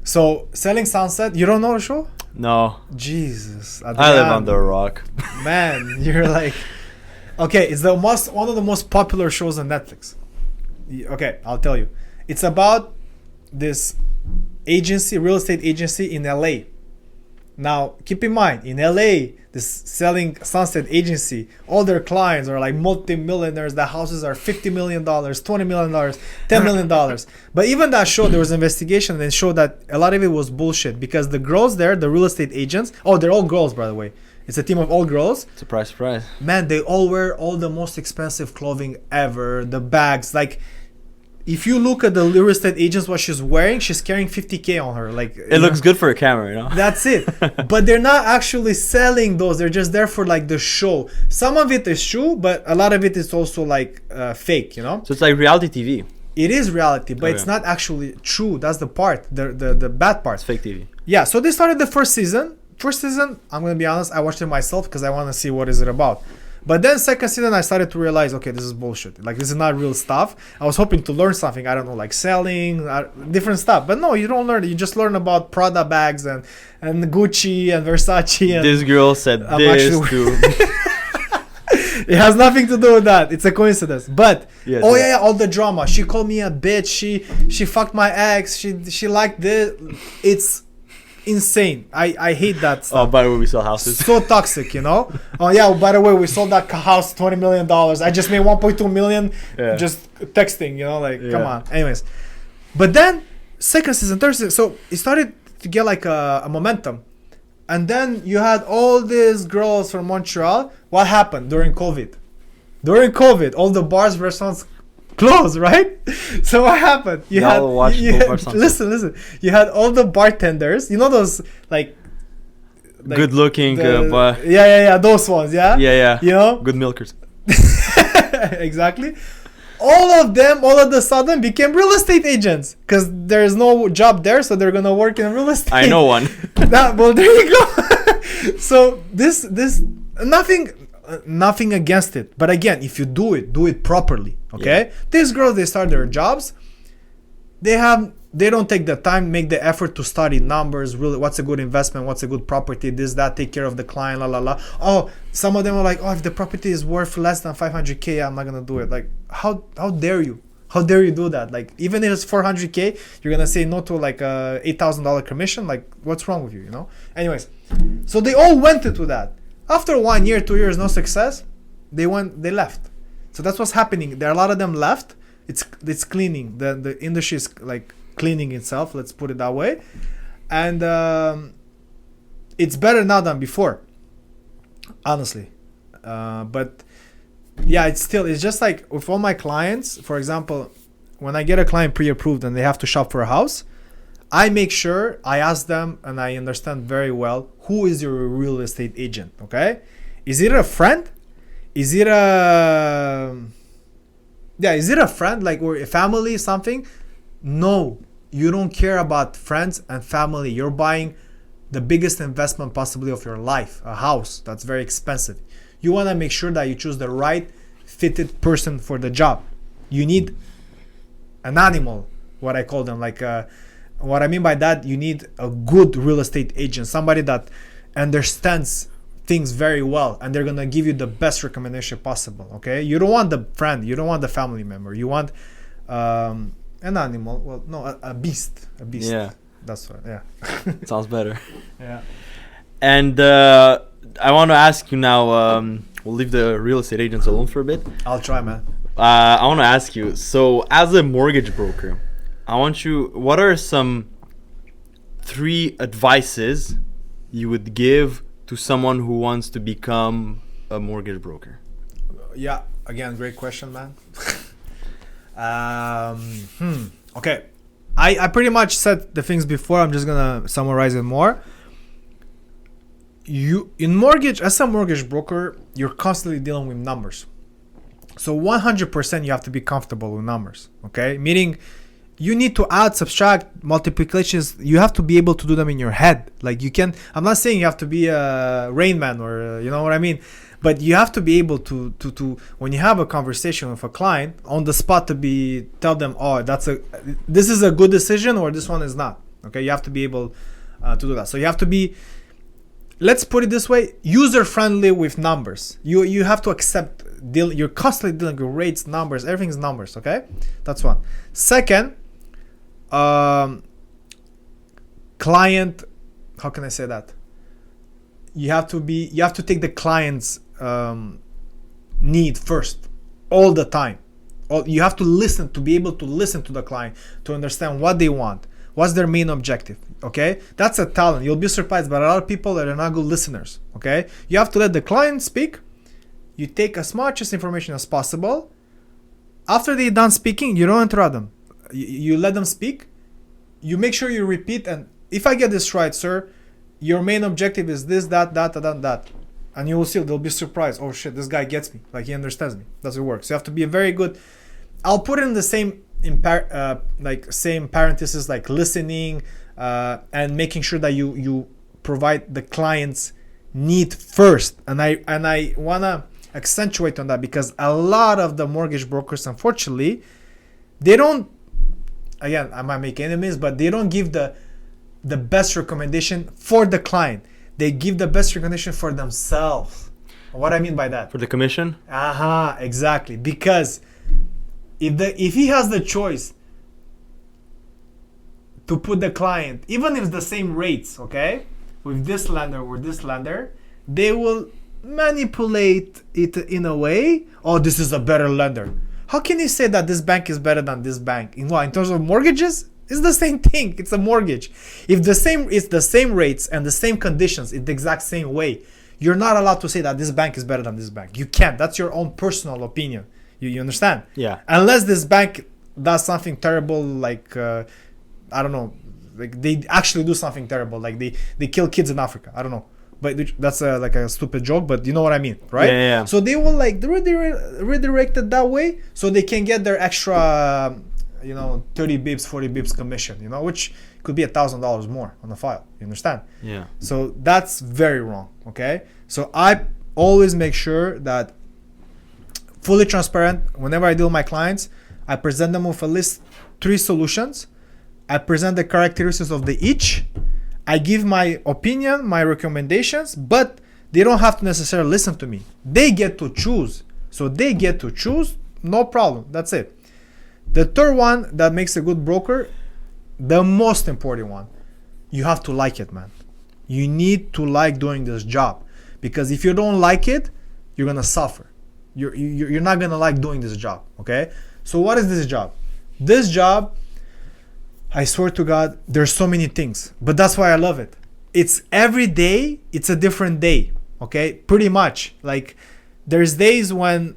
So Selling Sunset, you don't know the show? No. Jesus. I live under a rock. Man, you're like, okay, it's one of the most popular shows on Netflix. Okay, I'll tell you. It's about this real estate agency in LA. Now, keep in mind, in LA, this Selling Sunset agency, all their clients are like multi-millionaires. The houses are $50 million, $20 million, $10 million. But even that show, there was an investigation and showed that a lot of it was bullshit, because the girls there, the real estate agents, they're all girls, by the way. It's a team of all girls. Surprise, surprise. Man, they all wear all the most expensive clothing ever, the bags. Like, if you look at the real estate agents, what she's wearing, she's carrying 50K on her. Like It looks good for a camera, you know. That's it. But they're not actually selling those. They're just there for like the show. Some of it is true, but a lot of it is also like fake, you know. So it's like reality TV. It is reality, but it's not actually true. That's the part, the bad part. It's fake TV. Yeah. So they started the first season. First season, I'm gonna be honest, I watched it myself because I want to see what is it about. But then second season, I started to realize, okay, this is bullshit. Like, this is not real stuff. I was hoping to learn something. I don't know, like selling, different stuff. But no, you don't learn. You just learn about Prada bags and Gucci and Versace. And this girl said this to... It has nothing to do with that. It's a coincidence. But, all the drama. She called me a bitch. She fucked my ex. She liked this. It's insane. I hate that stuff. Oh, by the way, we sell houses. So toxic, you know. Oh yeah, by the way, we sold that house $20 million. I just made 1.2 million just texting, you know, like come on. Anyways, but then second season, third season, so it started to get like a momentum. And then you had all these girls from Montreal. What happened during COVID? During COVID, all the bars, restaurants closed, right? So what happened? You had listen. You had all the bartenders. You know those like good looking, those ones, yeah. You know, good milkers. Exactly. All of them, all of a sudden, became real estate agents because there is no job there, so they're gonna work in real estate. I know one. Well, there you go. So this nothing against it, but again, if you do it properly, okay. These girls, they start their jobs, they don't take the time, make the effort to study numbers, really what's a good investment, what's a good property, this, that, take care of the client, oh, some of them are like, oh, if the property is worth less than 500K, I'm not gonna do it. Like, how dare you do that? Like, even if it's 400K, you're gonna say no to like a $8,000 commission. Like, what's wrong with you, you know? Anyways, so they all went into that. After 1 year, 2 years, no success, they left. So that's what's happening. There are a lot of them left. It's cleaning. The industry is like cleaning itself. Let's put it that way. And it's better now than before, honestly. But yeah, it's just like with all my clients. For example, when I get a client pre-approved and they have to shop for a house, I make sure I ask them and I understand very well who is your real estate agent, okay? Is it a friend? Is it a friend, like, or a family, something? No, you don't care about friends and family. You're buying the biggest investment possibly of your life, a house that's very expensive. You want to make sure that you choose the right fitted person for the job. You need an animal, what I call them, like what I mean by that, you need a good real estate agent, somebody that understands things very well, and they're gonna give you the best recommendation possible. Okay, you don't want the friend, you don't want the family member, you want an animal. Well, no, a beast. Yeah, that's what. Yeah, sounds better. Yeah. And I want to ask you now. We'll leave the real estate agents alone for a bit. I'll try, man. I want to ask you. So, as a mortgage broker, what are some 3 advices you would give to someone who wants to become a mortgage broker? Yeah, again, great question, man. Okay. I pretty much said the things before. I'm just going to summarize it more. In mortgage, as a mortgage broker, you're constantly dealing with numbers. So 100% you have to be comfortable with numbers, okay? Meaning, you need to add, subtract, multiplications. You have to be able to do them in your head. Like, you can, I'm not saying you have to be a Rain Man or, you know what I mean? But you have to be able to when you have a conversation with a client, on the spot tell them, oh, this is a good decision or this one is not. Okay, you have to be able to do that. So you have to be, let's put it this way, user-friendly with numbers. You have to accept, you're constantly dealing with rates, numbers, everything's numbers, okay? That's one. Second, client, how can I say that? You have to take the client's need first, all the time. You have to be able to listen to the client, to understand what they want, what's their main objective, okay? That's a talent. You'll be surprised, but a lot of people that are not good listeners, okay? You have to let the client speak. You take as much information as possible. After they're done speaking, you don't interrupt them. you let them speak. You make sure you repeat, and if I get this right, sir, your main objective is this, that, that. And you will see, they'll be surprised. Oh shit, this guy gets me. Like, he understands me. That's what it works. You have to be a very good. I'll put it in the same same parentheses, like listening and making sure that you provide the client's need first. And I wanna accentuate on that, because a lot of the mortgage brokers, unfortunately, they don't. Again, I might make enemies, but they don't give the best recommendation for the client. They give the best recommendation for themselves. What I mean by that? For the commission? Exactly. Because if he has the choice to put the client, even if it's the same rates, okay, with this lender or this lender, they will manipulate it in a way. Oh, this is a better lender. How can you say that this bank is better than this bank? In terms of mortgages? It's the same thing. It's a mortgage. If it's the same rates and the same conditions in the exact same way, you're not allowed to say that this bank is better than this bank. You can't. That's your own personal opinion. You understand? Yeah. Unless this bank does something terrible, like I don't know, like they actually do something terrible, like they kill kids in Africa. I don't know. But that's like a stupid joke, but you know what I mean, right? Yeah. So they will like redirect it that way, so they can get their extra, 30 bips, 40 bips commission, which could be $1,000 more on the file. You understand? Yeah. So that's very wrong. Okay. So I always make sure that fully transparent. Whenever I deal with my clients, I present them with at least 3 solutions. I present the characteristics of the each. I give my opinion, my recommendations, but they don't have to necessarily listen to me. They get to choose. So they get to choose, no problem. That's it. The third one that makes a good broker, the most important one, you have to like it, man. You need to like doing this job, because if you don't like it, you're gonna suffer. You're not gonna like doing this job, okay? So what is this job? This job, I swear to God, there's so many things, but that's why I love it. It's every day, it's a different day, okay? Pretty much. Like, there's days when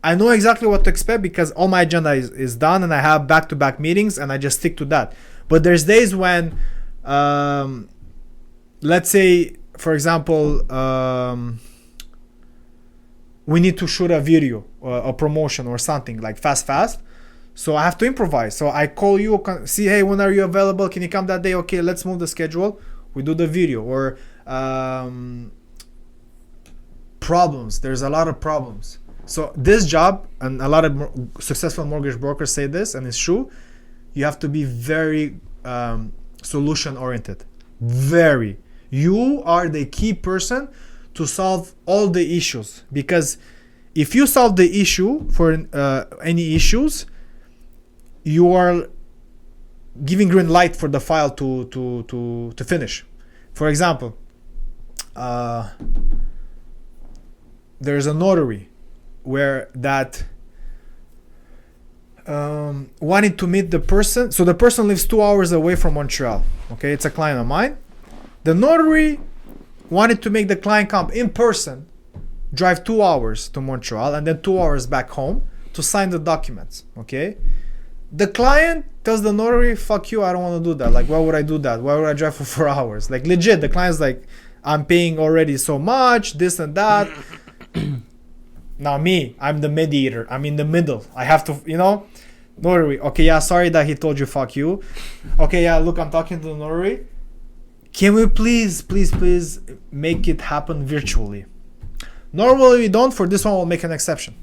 I know exactly what to expect because all my agenda is done and I have back-to-back meetings and I just stick to that. But there's days when, let's say, for example, we need to shoot a video, a promotion or something, like fast. So I have to improvise. So I call you, see, hey, when are you available? Can you come that day? Okay, let's move the schedule. We do the video. Or problems. There's a lot of problems. So this job, and a lot of successful mortgage brokers say this, and it's true, you have to be very solution oriented. Very. You are the key person to solve all the issues. Because if you solve the issue for any issues, you are giving green light for the file to finish. For example, there's a notary where that wanted to meet the person. So the person lives 2 hours away from Montreal. Okay, it's a client of mine. The notary wanted to make the client come in person, drive 2 hours to Montreal, and then 2 hours back home to sign the documents. Okay. The client tells the notary, fuck you, I don't want to do that. Like, why would I do that? Why would I drive for 4 hours? Like, legit, the client's like, I'm paying already so much, this and that. Now me, I'm the mediator. I'm in the middle. I have to, notary. Okay, yeah, sorry that he told you fuck you. Okay, yeah, look, I'm talking to the notary. Can we please make it happen virtually? Normally we don't. For this one, we'll make an exception.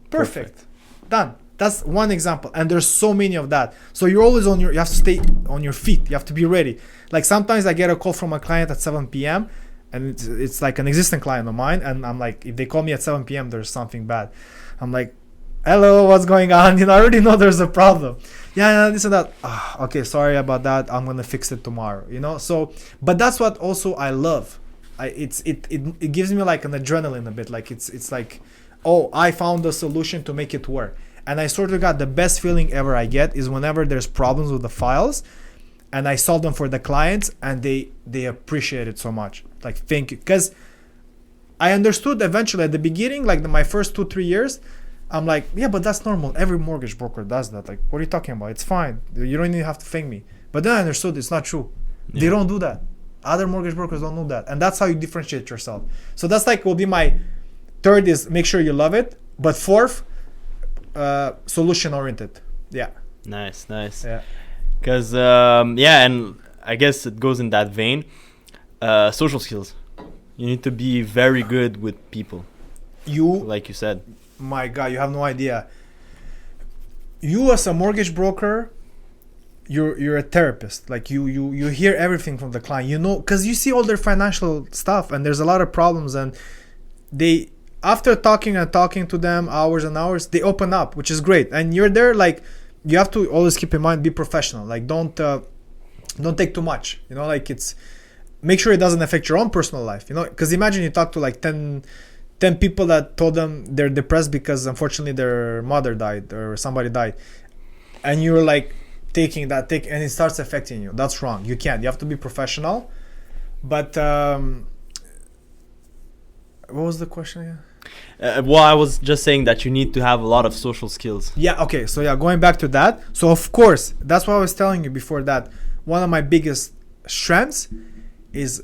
Perfect. Done. That's one example, and there's so many of that. So you're always you have to stay on your feet. You have to be ready. Like, sometimes I get a call from a client at 7 p.m. and it's like an existing client of mine, and I'm like, if they call me at 7 p.m., there's something bad. I'm like, hello, what's going on? I already know there's a problem. Yeah, this and that. Okay, sorry about that. I'm gonna fix it tomorrow. So, but that's what also I love. It gives me like an adrenaline a bit. Like it's like, oh, I found a solution to make it work. And I sort of got the best feeling ever I get is whenever there's problems with the files and I solve them for the clients and they appreciate it so much. Like, thank you. Because I understood eventually at the beginning, like my first 2-3 years, I'm like, yeah, but that's normal. Every mortgage broker does that. Like, what are you talking about? It's fine. You don't even have to thank me. But then I understood it's not true. Yeah. They don't do that. Other mortgage brokers don't do that. And that's how you differentiate yourself. So that's like will be my third is make sure you love it. But fourth, solution oriented. Yeah. Nice. Yeah. Because and I guess it goes in that vein. Social skills. You need to be very good with people, like you said. My God, you have no idea. You as a mortgage broker, you're a therapist. Like you hear everything from the client. You know, because you see all their financial stuff, and there's a lot of problems. And they, after talking to them hours and hours, they open up, which is great. And you're there, like you have to always keep in mind, be professional. Like don't take too much. You know, like it's make sure it doesn't affect your own personal life. You know, because imagine you talk to like 10 people that told them they're depressed because unfortunately their mother died or somebody died, and you're like taking and it starts affecting you. That's wrong. You can't. You have to be professional. But what was the question again? Well, I was just saying that you need to have a lot of social skills. Yeah. Okay. So yeah, going back to that. So of course, that's what I was telling you before that. One of my biggest strengths is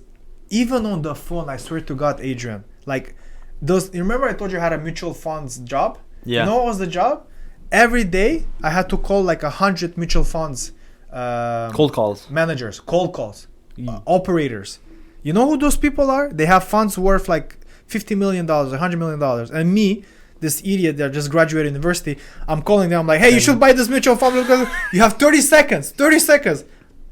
even on the phone. I swear to God, Adrian, like. You remember I told you I had a mutual funds job? Yeah. You know what was the job? Every day I had to call like 100 mutual funds Cold calls. managers, cold calls, operators. You know who those people are? They have funds worth like $50 million, $100 million. And me, this idiot that just graduated university, I'm calling them. I'm like, hey, you should buy this mutual fund because you have 30 seconds. 30 seconds.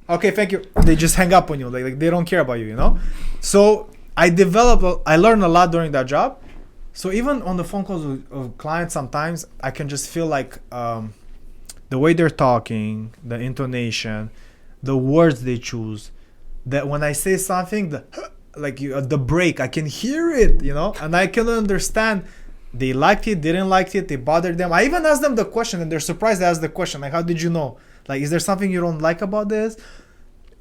Okay, thank you. They just hang up on you. Like they don't care about you, you know? So I learned a lot during that job. So even on the phone calls of clients, sometimes I can just feel like the way they're talking, the intonation, the words they choose, that when I say something, the break, I can hear it, you know, and I can understand they liked it, didn't like it, they bothered them. I even asked them the question and they're surprised I asked the question. Like, how did you know? Like, is there something you don't like about this?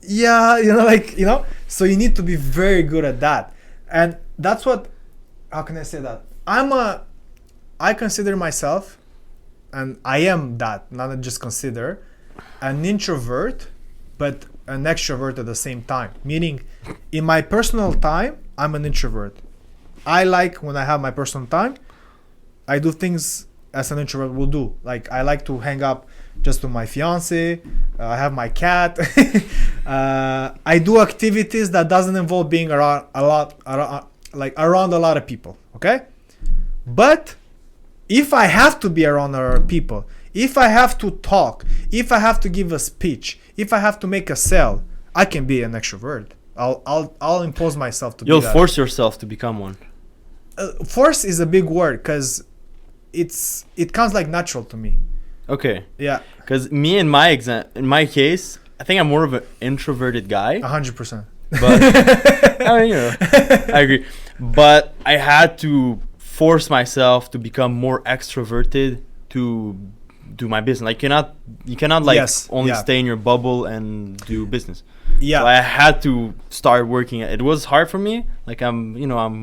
Yeah, you know, like, you know, so you need to be very good at that. And that's what, how can I say that? I consider myself, and I am that, not just consider, an introvert, but an extrovert at the same time. Meaning, in my personal time, I'm an introvert. I like when I have my personal time, I do things as an introvert will do. Like, I like to hang up just with my fiance. I have my cat. I do activities that doesn't involve being around a lot of people. Okay, but if I have to be around other people, if I have to talk, if I have to give a speech, if I have to make a sale, I can be an extrovert. I'll impose myself to. You'll be that. force yourself to become one. Force is a big word because it comes like natural to me. Okay. Yeah. Because me in my case, I think I'm more of an introverted guy. 100%. But I mean, you know, I agree. But I had to force myself to become more extroverted to do my business. Like you cannot like only stay in your bubble and do business. Yeah. So I had to start working. It was hard for me. Like I'm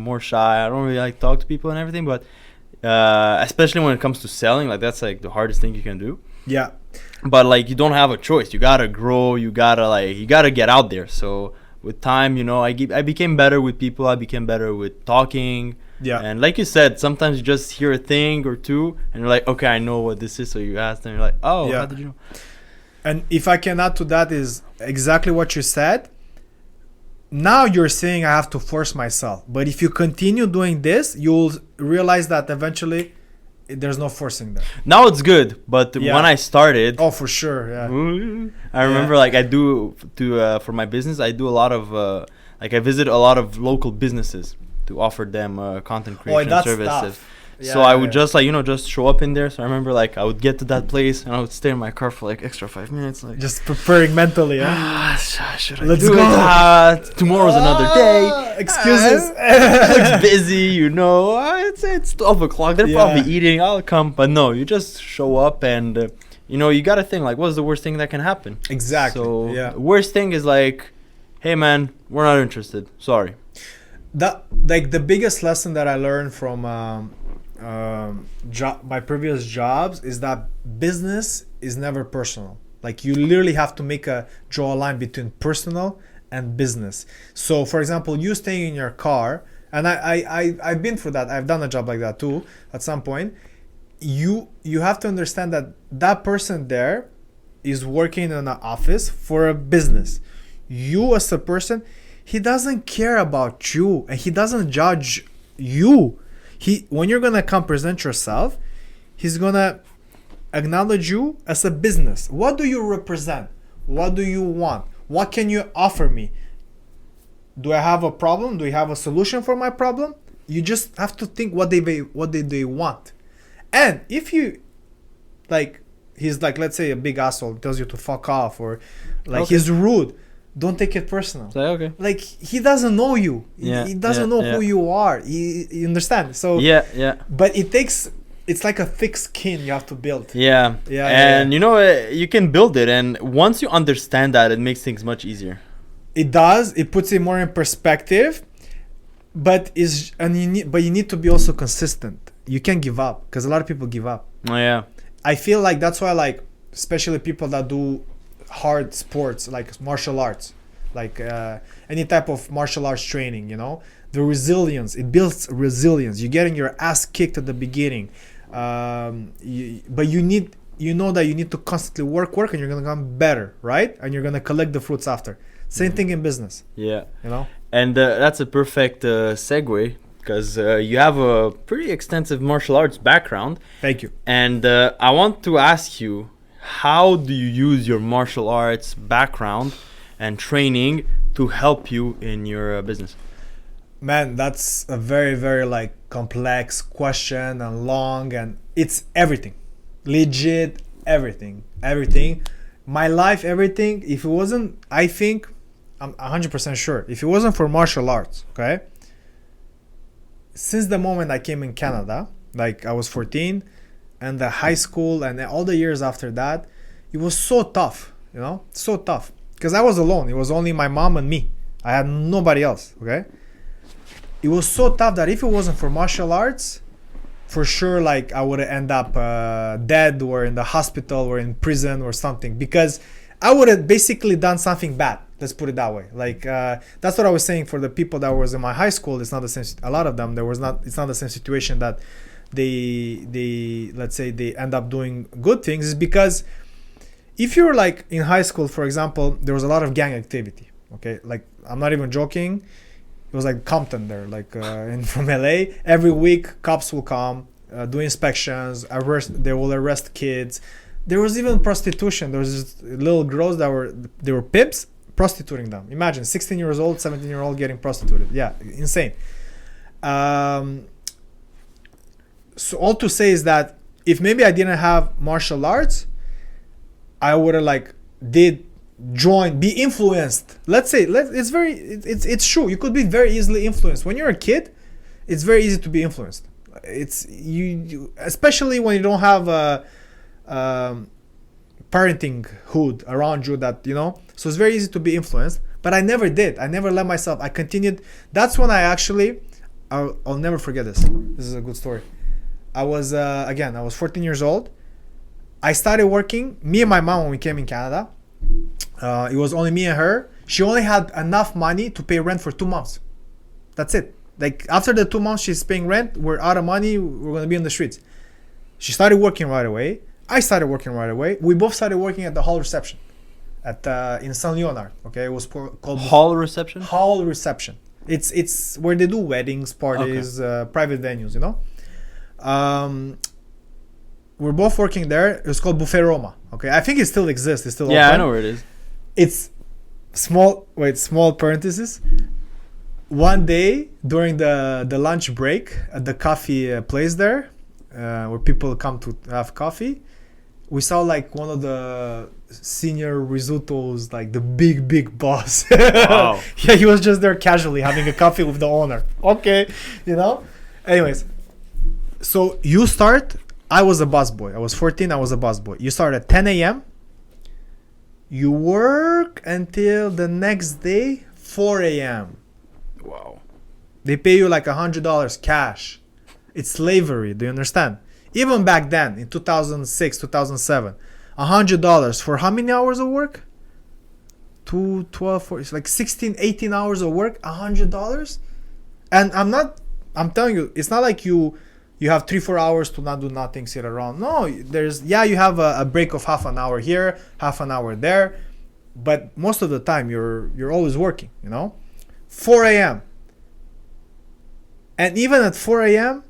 more shy. I don't really like talk to people and everything. But especially when it comes to selling, like that's like the hardest thing you can do. Yeah. But like you don't have a choice. You gotta grow. You gotta get out there. So with time, I became better with people. I became better with talking. Yeah. And like you said, sometimes you just hear a thing or two, and you're like, okay, I know what this is. So you ask them, you're like, oh, yeah. How did you know? And if I can add to that is exactly what you said. Now you're saying I have to force myself. But if you continue doing this, you'll realize that eventually there's no forcing that. Now it's good. But when I started... Oh, for sure. Yeah. I remember like I do for my business, I do a lot of... I visit a lot of local businesses to offer them content creation services. Stuff. Yeah, so I would just just show up in there. So I remember like I would get to that place and I would stay in my car for like extra 5 minutes, like just preparing mentally. Should I do it? Tomorrow's another day. Excuses. Looks busy, it's 12 o'clock. They're probably eating. I'll come, but no, you just show up and you got to think like, what's the worst thing that can happen? Exactly. So the worst thing is like, hey man, we're not interested. Sorry. That like the biggest lesson that I learned from my previous jobs is that business is never personal. Like you literally have to draw a line between personal and business. So for example, you staying in your car, and I've been through that. I've done a job like that too at some point. You have to understand that that person there is working in an office for a business. You as a person, he doesn't care about you and he doesn't judge you. When you're gonna come present yourself, he's gonna acknowledge you as a business. What do you represent? What do you want? What can you offer me? Do I have a problem? Do you have a solution for my problem? You just have to think what they want. And if you like, he's like, let's say a big asshole tells you to fuck off, or like he's rude, don't take it personal. So, okay. Like he doesn't know you. Yeah, he doesn't know who you are. You understand? So yeah. But it's like a thick skin you have to build. Yeah. And you know, you can build it, and once you understand that, it makes things much easier. It does. It puts it more in perspective. But you need to be also consistent. You can't give up, because a lot of people give up. Oh yeah. I feel like that's why, like, especially people that do hard sports like martial arts, like any type of martial arts training, you know, the resilience, it builds resilience. You're getting your ass kicked at the beginning, but you know that you need to constantly work and you're gonna become better, right? And you're gonna collect the fruits after. Same thing in business. Yeah. You know. And that's a perfect segue, because you have a pretty extensive martial arts background. Thank you. And I want to ask you, how do you use your martial arts background and training to help you in your business? Man, that's a very, very like complex question and long, and it's everything. Legit everything. My life, everything. If it wasn't, I think, I'm 100% sure, if it wasn't for martial arts, okay? Since the moment I came in Canada, like I was 14, and the high school and all the years after that, it was so tough, you know? So tough. Because I was alone. It was only my mom and me. I had nobody else, okay? It was so tough that if it wasn't for martial arts, for sure, like I would end up dead or in the hospital or in prison or something, because I would have basically done something bad. Let's put it that way. Like that's what I was saying for the people that was in my high school. It's not the same. A lot of them, it's not the same situation that they let's say they end up doing good things. Is because if you're like in high school, for example, there was a lot of gang activity. Okay, like I'm not even joking. It was like Compton there, like from LA. Every week, cops will come, do inspections, they will arrest kids. There was even prostitution. There was just little girls they were pimps prostituting them. Imagine 16 years old, 17-year-old getting prostituted. Yeah, insane. So all to say is that if maybe I didn't have martial arts, I would have like be influenced. Let's say it's true. You could be very easily influenced. When you're a kid, it's very easy to be influenced. It's you especially when you don't have a parenting hood around you, that you know. So it's very easy to be influenced. But I never did. I never let myself. I continued. That's when I actually, I'll never forget this. This is a good story. I was 14 years old. I started working. Me and my mom, when we came in Canada, it was only me and her. She only had enough money to pay rent for 2 months. That's it. Like after the 2 months she's paying rent, we're out of money. We're gonna be on the streets. She started working right away. I started working right away. We both started working at the hall reception, in Saint Leonard. Okay, it was called Hall reception. Hall reception. It's where they do weddings, parties, private venues. You know. We're both working there. It was called Buffet Roma. Okay, I think it still exists. It's still open. I know where it is. It's small parenthesis. One day during the lunch break at the coffee place there, where people come to have coffee, we saw like one of the senior risottos, like the big boss. Wow. Yeah, he was just there casually having a coffee with the owner. Okay, you know. Anyways, so you start. I was a busboy. I was 14. I was a busboy. You start at 10 a.m. You work until the next day, 4 a.m. Wow. They pay you like $100 cash. It's slavery. Do you understand? Even back then, in 2006, 2007, $100 for how many hours of work? 2, 12, 4, it's like 16, 18 hours of work, $100. And I'm telling you, it's not like you have 3-4 hours to not do nothing, sit around. No, you have a break of half an hour here, half an hour there, but most of the time you're always working, 4 a.m. And even at 4 a.m.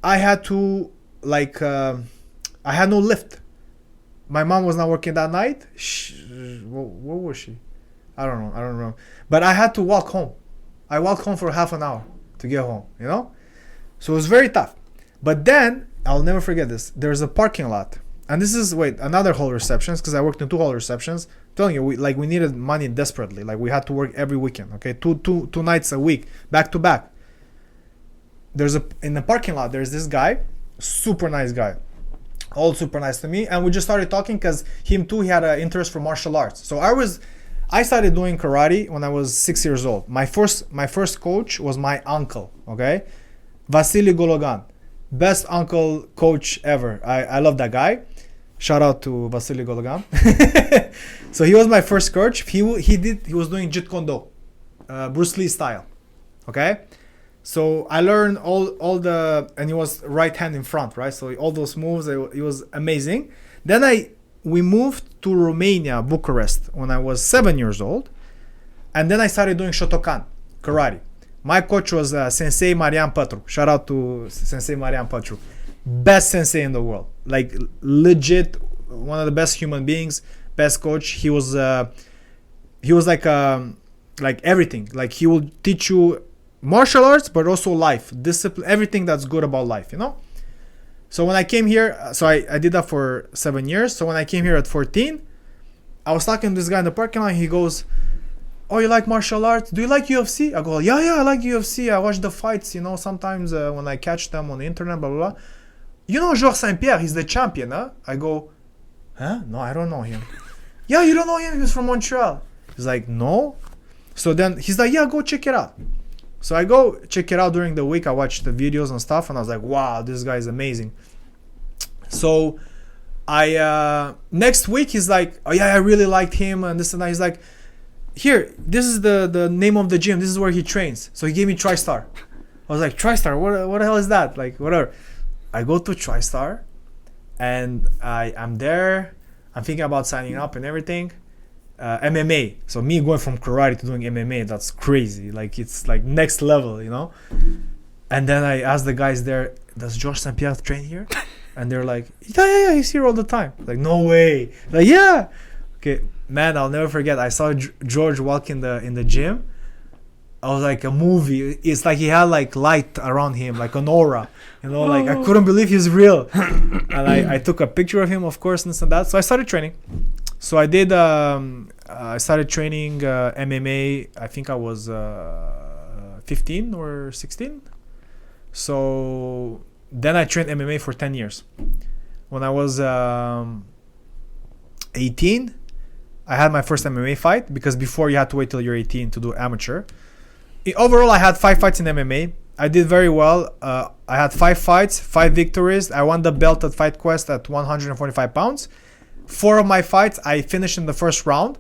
I had to I had no lift. My mom was not working that night. What was she? I don't know. But I had to walk home. I walked home for half an hour to get home, So it was very tough. But then, I'll never forget this. There's a parking lot. And this is, another hall receptions, because I worked in 2 hall receptions. I'm telling you, we needed money desperately. Like, we had to work every weekend, okay? Two nights a week, back to back. In the parking lot, there's this guy, super nice guy. All super nice to me. And we just started talking because him too, he had an interest for martial arts. So I started doing karate when I was 6 years old. My first coach was my uncle, okay? Vasily Gologan. Best uncle coach ever. I love that guy. Shout out to Vasily Gologan. So he was my first coach. He was doing Jeet Kune Do, Bruce Lee style, okay? So I learned all the, and he was right hand in front, right? So all those moves, it was amazing. Then we moved to Romania, Bucharest, when I was 7 years old. And then I started doing Shotokan, karate. My coach was Sensei Marian Pătru. Shout out to Sensei Marian Pătru. Best sensei in the world. Like, legit, one of the best human beings, best coach. He was like everything. Like, he will teach you martial arts, but also life, discipline, everything that's good about life, So when I came here, so I did that for 7 years. So when I came here at 14, I was talking to this guy in the parking lot. He goes, "Oh, you like martial arts? Do you like UFC?" I go, yeah, I like UFC. I watch the fights, sometimes when I catch them on the internet, blah, blah, blah. Georges Saint-Pierre, he's the champion, huh? I go, huh? No, I don't know him. Yeah, you don't know him? He's from Montreal. He's like, no. So then he's like, yeah, go check it out. So I go check it out during the week. I watched the videos and stuff, and I was like, wow, this guy is amazing. So next week he's like, oh yeah, I really liked him and this and that. He's like, here, this is the name of the gym. This is where he trains. So he gave me TriStar. I was like, TriStar, what the hell is that? Like, whatever. I go to TriStar, and I'm there. I'm thinking about signing up and everything. MMA. So me going from karate to doing MMA, that's crazy. Like, it's like next level, And then I asked the guys there, does Georges Saint-Pierre train here? And they're like, yeah, he's here all the time. Like, no way. Like, yeah. Okay, man, I'll never forget. I saw George walk in the gym. I was like, a movie. It's like he had like light around him, like an aura. Like I couldn't believe he's real. And I took a picture of him, of course, and this and that. So I started training. So I did. I started training MMA. I think I was 15 or 16. So then I trained MMA for 10 years. When I was 18, I had my first MMA fight, because before you had to wait till you're 18 to do amateur. Overall, I had 5 fights in MMA. I did very well. I had 5 fights, 5 victories. I won the belt at Fight Quest at 145 pounds. 4 of my fights, I finished in the first round.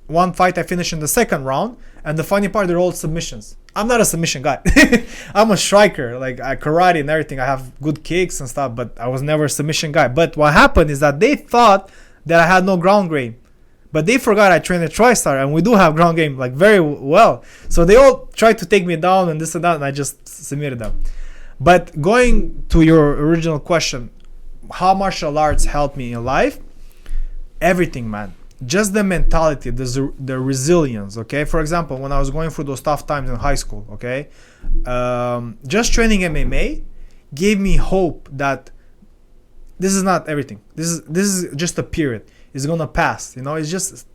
1 fight, I finished in the second round. And the funny part, they're all submissions. I'm not a submission guy. I'm a striker. Like, I karate and everything. I have good kicks and stuff, but I was never a submission guy. But what happened is that they thought that I had no ground game. But they forgot I trained at TriStar, and we do have ground game, like, very well. So they all tried to take me down and this and that, and I just submitted them. But going to your original question, how martial arts helped me in life? Everything, man. Just the mentality, the resilience, okay? For example, when I was going through those tough times in high school, okay? Just training MMA gave me hope that this is not everything. This is just a period. It's gonna pass,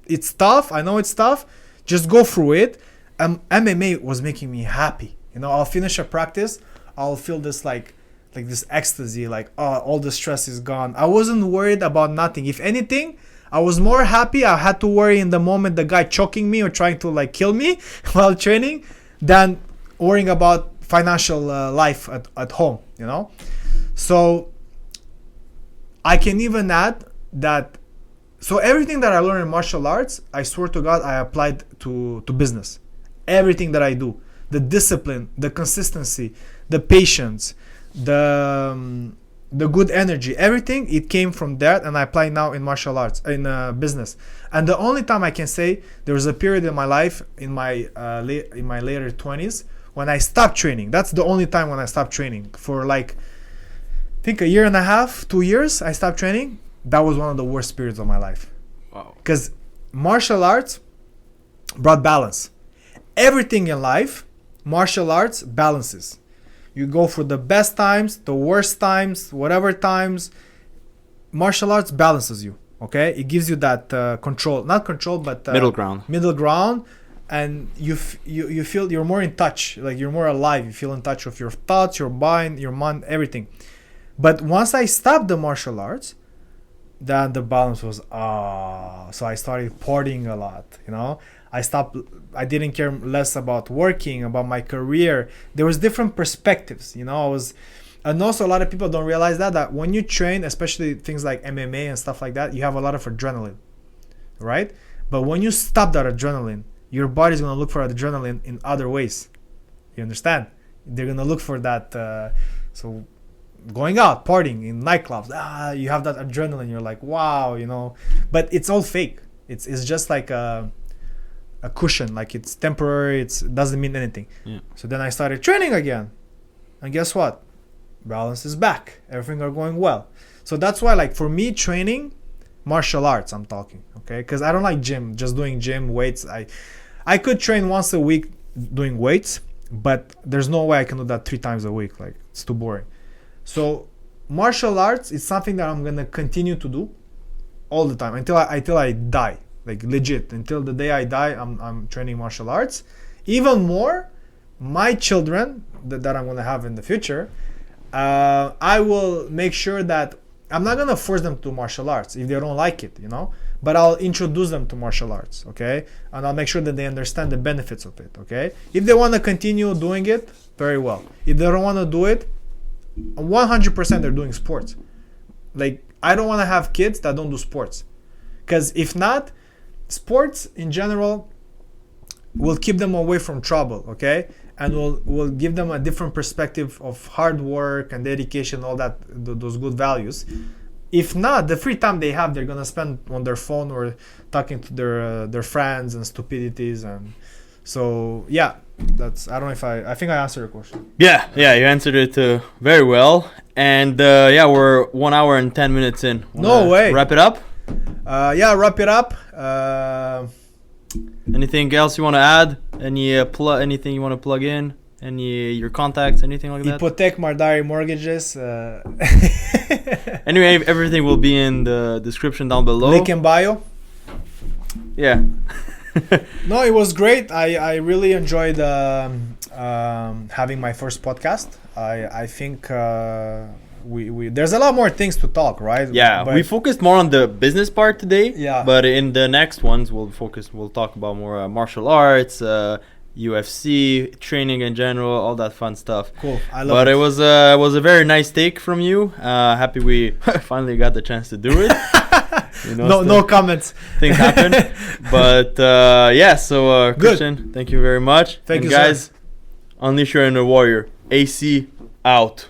it's tough. I know it's tough. Just go through it. MMA was making me happy. I'll finish a practice. I'll feel this like this ecstasy, like, oh, all the stress is gone. I wasn't worried about nothing. If anything, I was more happy. I had to worry in the moment the guy choking me or trying to like kill me while training than worrying about financial life at home, you know. So I can even add that, so everything that I learned in martial arts, I swear to God, I applied to business. Everything that I do, the discipline, the consistency, the patience, the good energy, everything, it came from that, and I apply now in martial arts, in business. And the only time I can say, there was a period in my life, in my later 20s, when I stopped training. That's the only time when I stopped training. For like, I think a year and a half, 2 years, I stopped training. That was one of the worst periods of my life. Wow. Because martial arts brought balance. Everything in life, martial arts balances. You go for the best times, the worst times, whatever times. Martial arts balances you. Okay, it gives you that control, not control, but middle ground, and you feel you're more in touch, like you're more alive. You feel in touch with your thoughts, your mind, everything. But once I stopped the martial arts, then the balance was so I started partying a lot, you know. I didn't care less about working, about my career. There was different perspectives, you know. And also a lot of people don't realize that when you train, especially things like MMA and stuff like that, you have a lot of adrenaline, right? But when you stop that adrenaline, your body's going to look for adrenaline in other ways. You understand? They're going to look for that. So going out, partying in nightclubs, you have that adrenaline. You're like, wow, you know. But it's all fake. It's just like a cushion. Like it's temporary. It doesn't mean anything. Yeah. So then I started training again. And guess what? Balance is back. Everything are going well. So that's why, like, for me, training, martial arts, I'm talking, okay? Because I don't like gym, just doing gym weights. I could train once a week doing weights, but there's no way I can do that 3 times a week. Like, it's too boring. So martial arts is something that I'm gonna continue to do all the time until I die. Like, legit, until the day I die, I'm training martial arts. Even more, my children that I'm gonna have in the future, I will make sure that I'm not gonna force them to martial arts if they don't like it, you know. But I'll introduce them to martial arts, okay? And I'll make sure that they understand the benefits of it, okay? If they want to continue doing it, very well. If they don't want to do it, 100% they're doing sports. Like, I don't want to have kids that don't do sports, because if not, sports in general will keep them away from trouble, okay? And will give them a different perspective of hard work and dedication, all that, those good values. If not, the free time they have, they're gonna spend on their phone or talking to their friends and stupidities. And so yeah, that's, I don't know if I think I answered your question. Yeah, you answered it very well. And yeah, we're 1 hour and 10 minutes in. No way. Wrap it up. Yeah, wrap it up. Anything else you want to add? Anything you want to plug in? Your contacts? Anything like that? Hypothèque, Mardari mortgages. Anyway, everything will be in the description down below. Link in bio. Yeah. No, it was great. I really enjoyed having my first podcast. I think we there's a lot more things to talk, right? Yeah, but we focused more on the business part today. Yeah. But in the next ones, we'll talk about more martial arts, UFC, training in general, all that fun stuff. Cool. I love but it. it was a very nice take from you. Happy we finally got the chance to do it. You know, no comments. Things happen. But yeah, so Cristian, thank you very much. Thank you, guys. sir. Unleash your inner warrior. AC out.